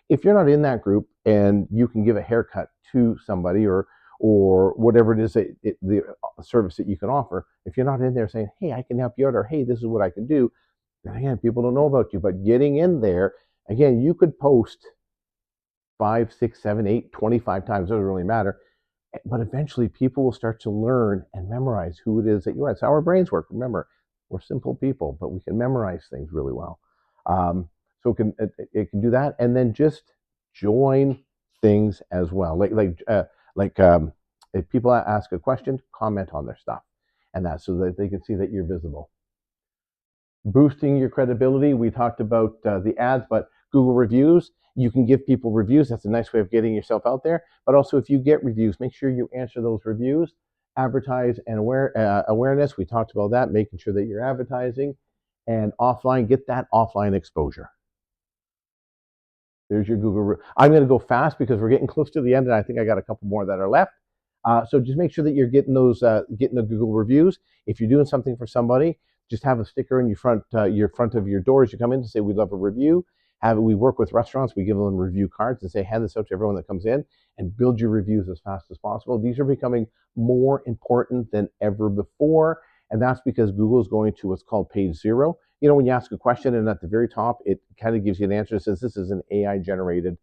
If you're not in that group and you can give a haircut to somebody or whatever it is the service that you can offer, if you're not in there saying, hey, I can help you out, or hey, this is what I can do, then again, people don't know about you. But getting in there, again, you could post 5, 6, 7, 8, 25 times, doesn't really matter. But eventually people will start to learn and memorize who it is that you are. It's how our brains work. Remember, we're simple people, but we can memorize things really well. So it can do that, and then just join things as well. If people ask a question, comment on their stuff, and that's so that they can see that you're visible. Boosting your credibility. We talked about the ads, but Google reviews. You can give people reviews. That's a nice way of getting yourself out there. But also, if you get reviews, make sure you answer those reviews. Advertise and awareness. We talked about that, making sure that you're advertising. And offline, get that offline exposure. There's your Google. I'm going to go fast because we're getting close to the end, and I think I got a couple more that are left. So just make sure that you're getting those, getting the Google reviews. If you're doing something for somebody, just have a sticker in your front of your door as you come in to say, we'd love a review. We work with restaurants. We give them review cards and say, hand this out to everyone that comes in, and build your reviews as fast as possible. These are becoming more important than ever before. And that's because Google is going to what's called page zero. When you ask a question and at the very top, it kind of gives you an answer that says this is an AI generated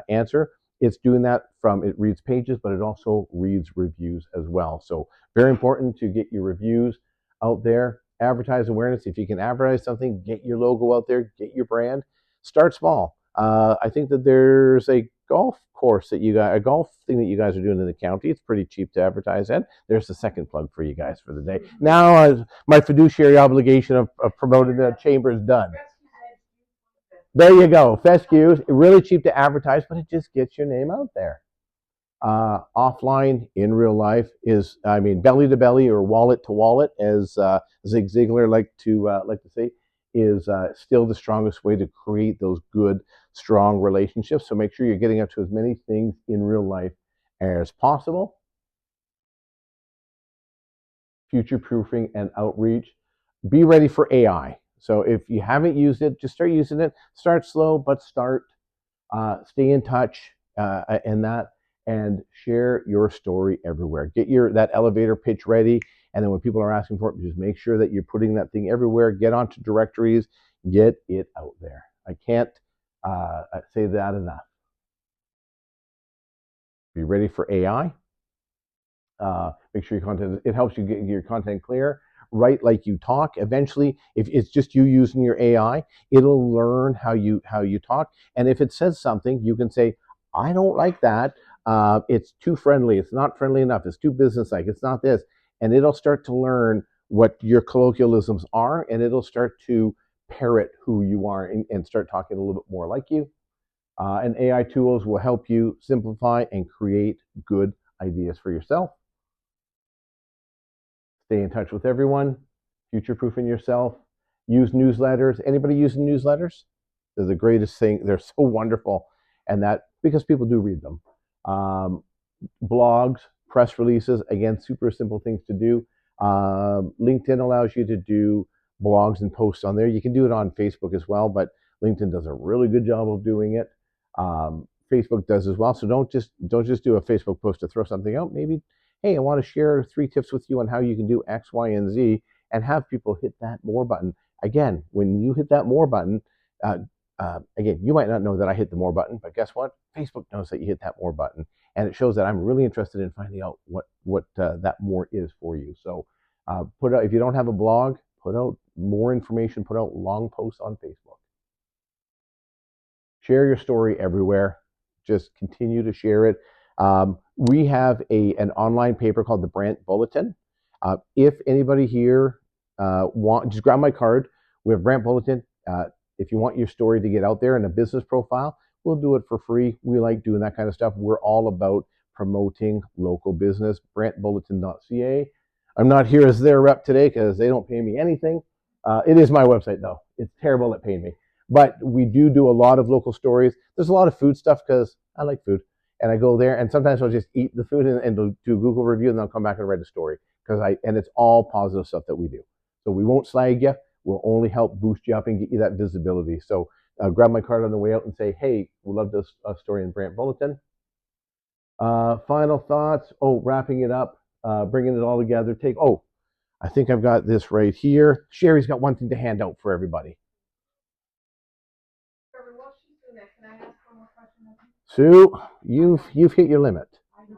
answer. It's doing that it reads pages, but it also reads reviews as well. So very important to get your reviews out there. Advertise awareness. If you can advertise something, get your logo out there, get your brand. Start small. I think that there's a golf course that a golf thing that you guys are doing in the county. It's pretty cheap to advertise at. There's the second plug for you guys for the day. Now, my fiduciary obligation of promoting the chamber is done. There you go. Fescues, really cheap to advertise, but it just gets your name out there. Offline in real life is, I mean, belly to belly or wallet to wallet, as Zig Ziglar like to say, is still the strongest way to create those good, strong relationships. So make sure you're getting up to as many things in real life as possible. Future proofing and outreach. Be ready for AI. So if you haven't used it, just start using it. Start slow, but start. Stay in touch and share your story everywhere. Get that elevator pitch ready, and then when people are asking for it, just make sure that you're putting that thing everywhere. Get onto directories, get it out there. I can't say that enough. Be ready for AI. Make sure your content, it helps you get your content clear. Write like you talk. Eventually, if it's just you using your AI, it'll learn how you talk. And if it says something, you can say, I don't like that. It's too friendly. It's not friendly enough. It's too business-like. It's not this. And it'll start to learn what your colloquialisms are, and it'll start to parrot who you are and start talking a little bit more like you. And AI tools will help you simplify and create good ideas for yourself. Stay in touch with everyone, future-proofing yourself, use newsletters. Anybody using newsletters? They're the greatest thing. They're so wonderful, and that because people do read them. Blogs, press releases, again, super simple things to do. LinkedIn allows you to do blogs and posts on there. You can do it on Facebook as well, but LinkedIn does a really good job of doing it. Facebook does as well. So don't just do a Facebook post to throw something out. Maybe, hey, I want to share 3 tips with you on how you can do X, Y, and Z, and have people hit that more button. Again, when you hit that more button, again, you might not know that I hit the more button, but guess what? Facebook knows that you hit that more button, and it shows that I'm really interested in finding out what that more is for you. So put out, if you don't have a blog, put out more information, put out long posts on Facebook. Share your story everywhere. Just continue to share it. We have an online paper called the Brant Bulletin. If anybody here just grab my card. We have Brant Bulletin. If you want your story to get out there in a business profile, we'll do it for free. We like doing that kind of stuff. We're all about promoting local business. BrantBulletin.ca. I'm not here as their rep today because they don't pay me anything. It is my website though. It's terrible at paying me. But we do a lot of local stories. There's a lot of food stuff because I like food. And I go there and sometimes I'll just eat the food and do a Google review and then I'll come back and write a story. And it's all positive stuff that we do. So we won't slag you. We'll only help boost you up and get you that visibility. So grab my card on the way out and say, hey, we love this story in Brant Bulletin. Final thoughts. Oh, wrapping it up, bringing it all together. I think I've got this right here. Sherry's got one thing to hand out for everybody. Trevor, while she's doing that, can I ask one more question? Sue, you've hit your limit. I did.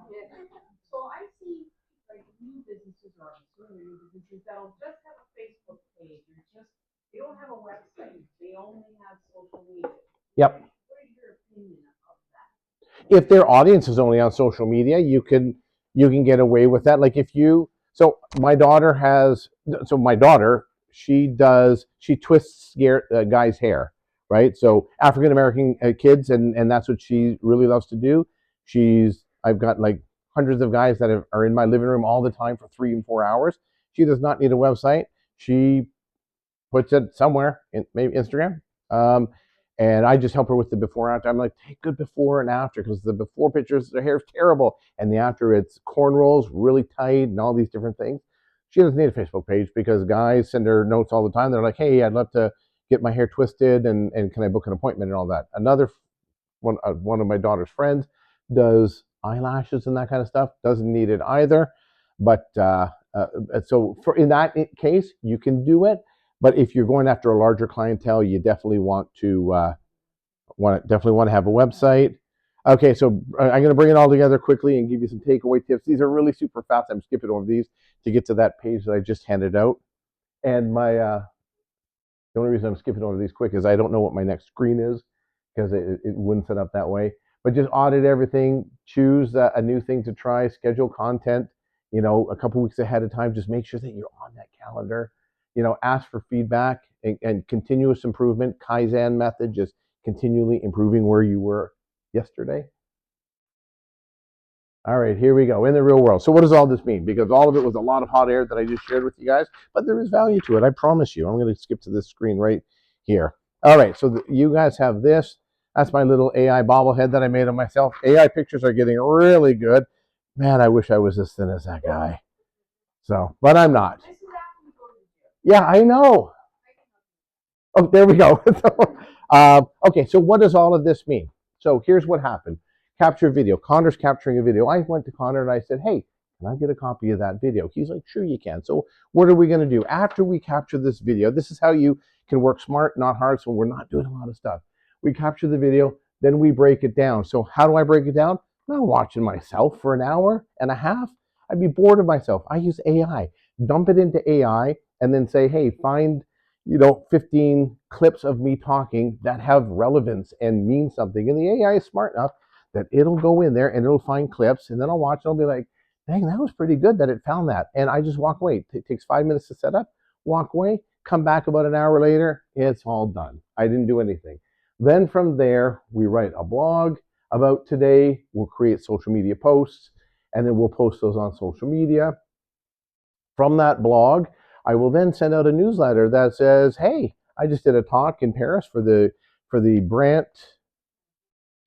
So I see like new businesses or new businesses that'll just have a Facebook page or they don't have a website. They only have social media. Yep. What is your opinion of that? If their audience is only on social media, you can get away with that. Like my daughter she twists guys' hair, right? So African American kids, and that's what she really loves to do. I've got like hundreds of guys that are in my living room all the time for 3 and 4 hours. She does not need a website. She puts it somewhere in maybe Instagram. And I just help her with the before and after. I'm like, take good before and after, because the before pictures, her hair's terrible. And the after, it's cornrows, really tight, and all these different things. She doesn't need a Facebook page because guys send her notes all the time. They're like, hey, I'd love to get my hair twisted, and can I book an appointment and all that. Another one of my daughter's friends does eyelashes and that kind of stuff. Doesn't need it either. But so in that case, you can do it. But if you're going after a larger clientele, you definitely want to have a website. Okay, so I'm going to bring it all together quickly and give you some takeaway tips. These are really super fast. I'm skipping over these to get to that page that I just handed out. And the only reason I'm skipping over these quick is I don't know what my next screen is, because it wouldn't set up that way. But just audit everything, choose a new thing to try, schedule content, a couple weeks ahead of time. Just make sure that you're on that calendar. Ask for feedback and continuous improvement. Kaizen method, just continually improving where you were yesterday. All right, here we go, in the real world. So what does all this mean? Because all of it was a lot of hot air that I just shared with you guys, but there is value to it, I promise you. I'm going to skip to this screen right here. All right, so you guys have this. That's my little AI bobblehead that I made of myself. AI pictures are getting really good. Man, I wish I was as thin as that guy. So, but I'm not. Yeah, I know. Oh, there we go. Okay, so what does all of this mean? So here's what happened. Capture video. Connor's capturing a video. I went to Connor and I said, hey, can I get a copy of that video? He's like, sure you can. So what are we going to do? After we capture this video, this is how you can work smart, not hard, so we're not doing a lot of stuff. We capture the video, then we break it down. So how do I break it down? I'm not watching myself for an hour and a half. I'd be bored of myself. I use AI. Dump it into AI and then say, hey, find 15 clips of me talking that have relevance and mean something. And the AI is smart enough that it'll go in there and it'll find clips, and then I'll watch it. I'll be like, dang, that was pretty good that it found that. And I just walk away. It takes 5 minutes to set up, walk away, come back about an hour later. It's all done. I didn't do anything. Then from there, we write a blog about today. We'll create social media posts, and then we'll post those on social media. From that blog, I will then send out a newsletter that says, hey, I just did a talk in Paris for the Brant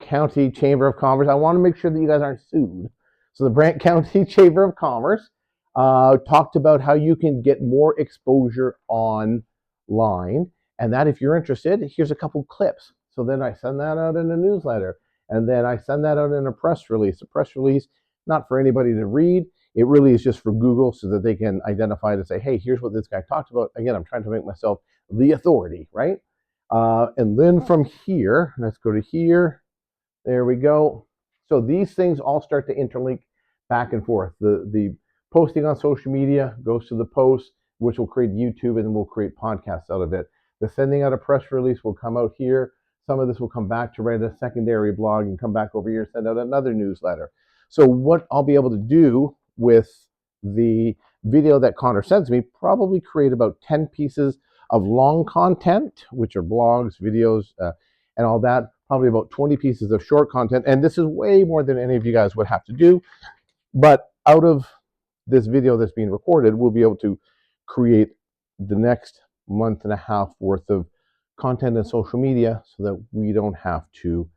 County Chamber of Commerce. I want to make sure that you guys aren't sued. So the Brant County Chamber of Commerce talked about how you can get more exposure online, and that if you're interested, here's a couple clips. So then I send that out in a newsletter, and then I send that out in a press release. A press release, not for anybody to read. It really is just for Google so that they can identify to say, hey, here's what this guy talked about. Again, I'm trying to make myself the authority, right? And then from here, let's go to here. There we go. So these things all start to interlink back and forth. The posting on social media goes to the post, which will create YouTube, and then we'll create podcasts out of it. The sending out a press release will come out here. Some of this will come back to write a secondary blog and come back over here and send out another newsletter. So what I'll be able to do with the video that Connor sends me, probably create about 10 pieces of long content, which are blogs, videos, and all that. Probably about 20 pieces of short content. And this is way more than any of you guys would have to do. But out of this video that's being recorded, we'll be able to create the next month and a half worth of content and social media so that we don't have to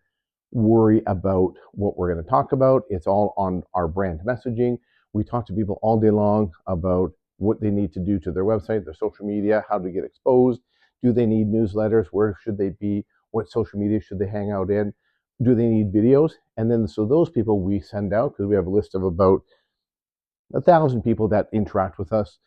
worry about what we're going to talk about. It's all on our brand messaging. We talk to people all day long about what they need to do to their website, their social media, how to get exposed. Do they need newsletters? Where should they be? What social media should they hang out in? Do they need videos? And then so those people we send out, because we have a list of about 1,000 people that interact with us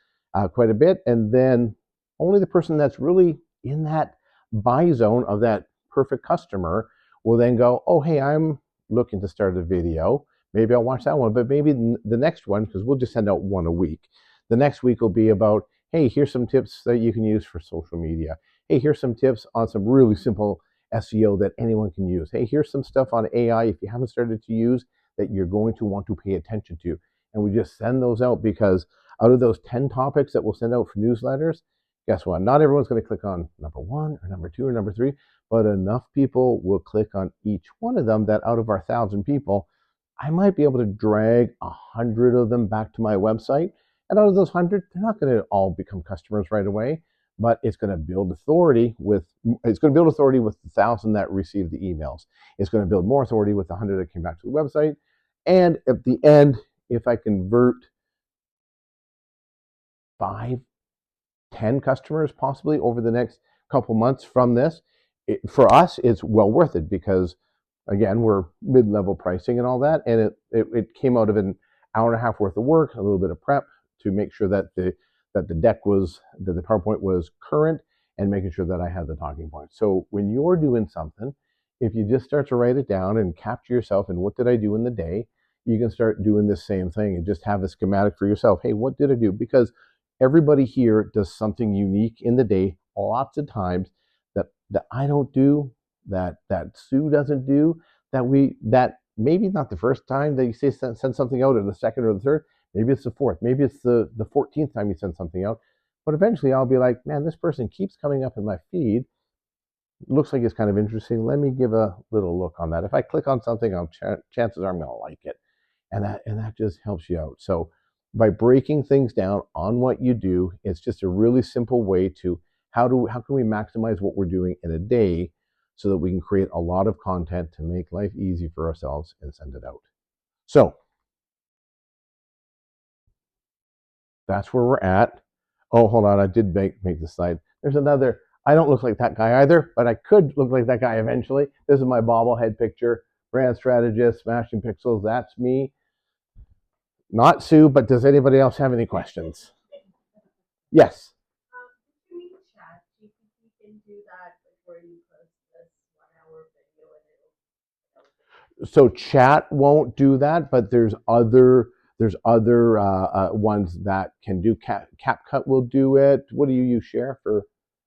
quite a bit. And then only the person that's really in that buy zone of that perfect customer will then go, oh, hey, I'm looking to start a video. Maybe I'll watch that one, but maybe the next one, because we'll just send out one a week. The next week will be about, hey, here's some tips that you can use for social media. Hey, here's some tips on some really simple SEO that anyone can use. Hey, here's some stuff on AI if you haven't started to use that you're going to want to pay attention to. And we just send those out because out of those 10 topics that we'll send out for newsletters, guess what? Not everyone's going to click on number 1 or number 2 or number 3, but enough people will click on each one of them that out of our 1,000 people, I might be able to drag 100 of them back to my website. And out of those 100, they're not going to all become customers right away, but it's going to build authority with the 1,000 that received the emails. It's going to build more authority with the 100 that came back to the website. And at the end, if I convert 5, 10 customers possibly over the next couple months from this, for us, it's well worth it because, again, we're mid-level pricing and all that, and it came out of an hour and a half worth of work, a little bit of prep to make sure that the PowerPoint was current, and making sure that I had the talking points. So when you're doing something, if you just start to write it down and capture yourself and what did I do in the day, you can start doing the same thing and just have a schematic for yourself. Hey, what did I do? Because everybody here does something unique in the day lots of times that I don't do, that Sue doesn't do, that maybe not the first time that you say send something out, or the second or the third, maybe it's the fourth, maybe it's the 14th time you send something out, but eventually I'll be like, man, this person keeps coming up in my feed. Looks like it's kind of interesting. Let me give a little look on that. If I click on something, chances are I'm going to like it, and that just helps you out. So by breaking things down on what you do, it's just a really simple way to how can we maximize what we're doing in a day, so that we can create a lot of content to make life easy for ourselves and send it out. So that's where we're at. Oh, hold on, I did make the slide. There's another. I don't look like that guy either, but I could look like that guy eventually. This is my bobblehead picture. Brand strategist, smashing pixels. That's me. Not Sue, but does anybody else have any questions? Yes. Did you mean chat GPT can do that before you post this 1 hour video and So chat won't do that, but there's other ones that can do. CapCut will do it. What do you use, Share, for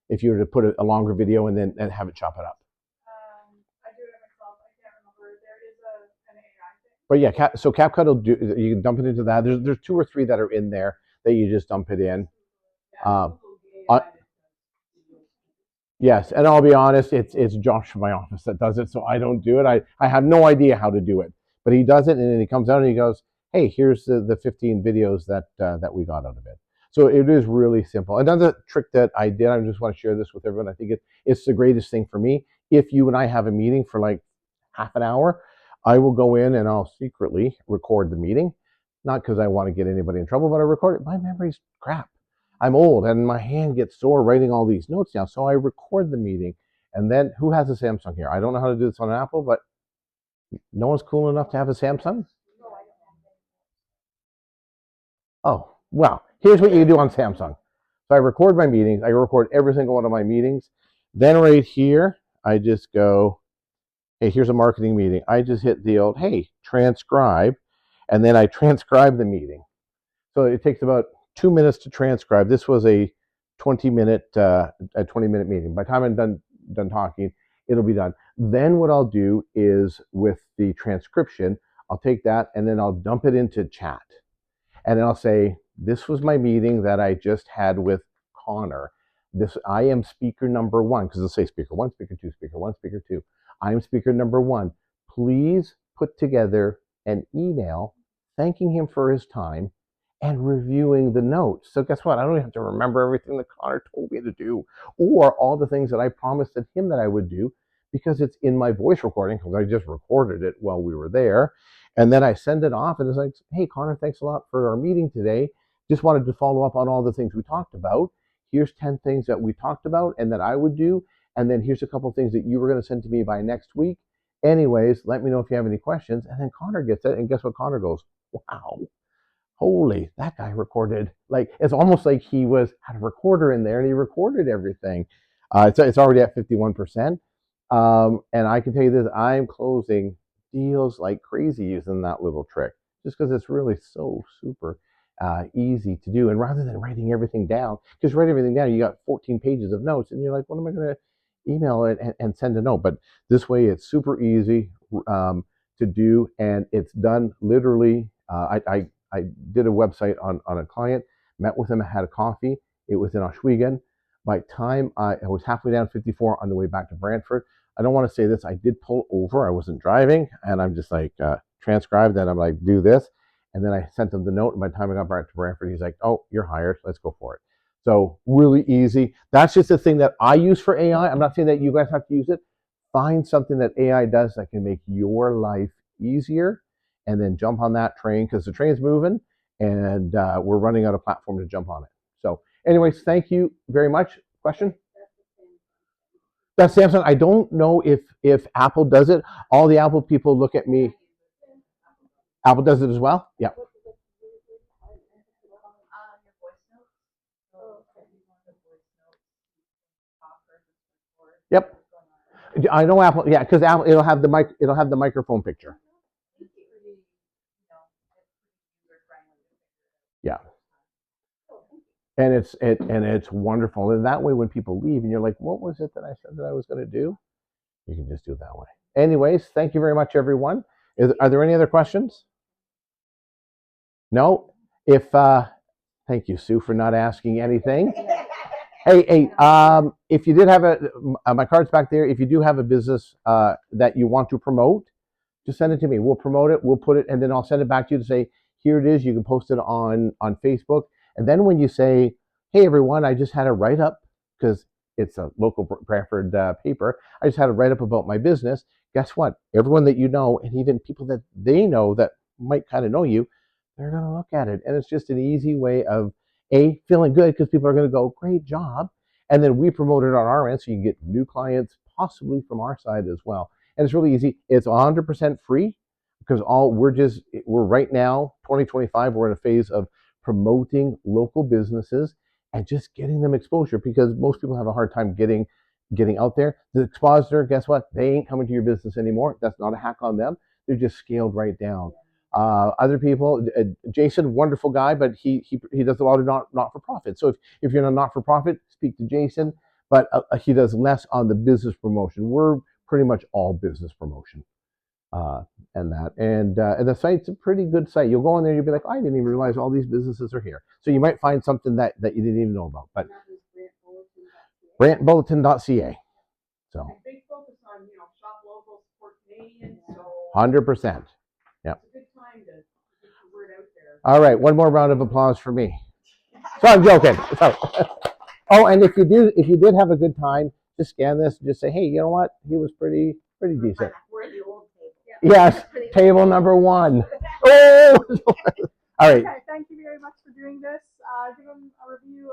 if you were to put a longer video and then have it chop it up? I do it myself. I can't remember. There is an AI thing. But yeah, so CapCut will do. You can dump it into that. There's two or three that are in there that you just dump it in. Um, Yes, and I'll be honest, it's Josh from my office that does it, so I don't do it. I have no idea how to do it, but he does it, and then he comes out and he goes, "Hey, here's the 15 videos that we got out of it." So it is really simple. Another trick that I did, I just want to share this with everyone. I think it's the greatest thing for me. If you and I have a meeting for like half an hour, I will go in and I'll secretly record the meeting, not because I want to get anybody in trouble, but I record it. My memory's crap. I'm old and my hand gets sore writing all these notes down. So I record the meeting. And then who has a Samsung here? I don't know how to do this on an Apple, but no one's cool enough to have a Samsung? Oh, well, here's what you do on Samsung. So I record my meetings. I record every single one of my meetings. Then right here, I just go, hey, here's a marketing meeting. I just hit the old, hey, transcribe. And then I transcribe the meeting. So it takes about 2 minutes to transcribe. This was a 20-minute meeting. By the time I'm done talking, it'll be done. Then what I'll do is with the transcription, I'll take that and then I'll dump it into chat. And then I'll say, this was my meeting that I just had with Connor. I am speaker number one, because it'll say speaker one, speaker two, speaker one, speaker two. I am speaker number one. Please put together an email thanking him for his time and reviewing the notes. So guess what? I don't have to remember everything that Connor told me to do, or all the things that I promised him that I would do, because it's in my voice recording, because I just recorded it while we were there. And then I send it off and it's like, hey, Connor, thanks a lot for our meeting today. Just wanted to follow up on all the things we talked about. Here's 10 things that we talked about and that I would do. And then here's a couple of things that you were going to send to me by next week. Anyways, let me know if you have any questions. And then Connor gets it. And guess what? Connor goes, wow, holy, that guy recorded. Like, it's almost like he had a recorder in there and he recorded everything. It's already at 51%. And I can tell you this, I'm closing deals like crazy using that little trick, just because it's really so super easy to do. And rather than writing everything down, because write everything down, you got 14 pages of notes, and you're like, what am I going to email it and send a note? But this way, it's super easy to do, and it's done literally. I did a website on a client, met with him, had a coffee. It was in Oswego. By the time I was halfway down 54 on the way back to Brantford, I don't want to say this. I did pull over. I wasn't driving, and I'm just like transcribed, and I'm like, do this, and then I sent him the note. And by the time I got back to Brantford, he's like, "Oh, you're hired. Let's go for it." So really easy. That's just the thing that I use for AI. I'm not saying that you guys have to use it. Find something that AI does that can make your life easier, and then jump on that train, because the train's moving, and we're running out of platform to jump on it. So, anyways, thank you very much. Question? That's Samsung. I don't know if Apple does it. All the Apple people look at me. Apple does it as well? Yeah. Yep. I know Apple. Yeah, because Apple it'll have the microphone picture. Yeah. And it's wonderful. And that way, when people leave, and you're like, "What was it that I said that I was going to do?" You can just do it that way. Anyways, thank you very much, everyone. Are there any other questions? No? If thank you, Sue, for not asking anything. Hey, if you did have my card's back there. If you do have a business that you want to promote, just send it to me. We'll promote it. We'll put it, and then I'll send it back to you to say, here it is. You can post it on Facebook. And then when you say, hey, everyone, I just had a write up because it's a local Brantford paper. I just had a write up about my business. Guess what? Everyone that you know, and even people that they know that might kind of know you, they're going to look at it. And it's just an easy way of feeling good because people are going to go, great job. And then we promote it on our end so you can get new clients, possibly from our side as well. And it's really easy. It's 100% free because we're right now, 2025, we're in a phase of promoting local businesses and just getting them exposure because most people have a hard time getting out there. The expositor, guess what? They ain't coming to your business anymore. That's not a hack on them. They're just scaled right down. Other people, Jason, wonderful guy, but he does a lot of not for profit. So if you're in a not for profit, speak to Jason. But he does less on the business promotion. We're pretty much all business promotion, and the site's a pretty good site. You'll go on there, you'll be like, I didn't even realize all these businesses are here. So you might find something that you didn't even know about. But brantbulletin.ca. So big focus on shop local, support Canadian. So 100%. Yeah. It's a good time to get the word out there. All right, one more round of applause for me. So I'm joking. So, oh, and if you did have a good time, just scan this and just say, hey, you know what? He was pretty decent. We're at the old table. Yes, table number 1. Oh! All right. Okay, thank you very much for doing this. Give them a review.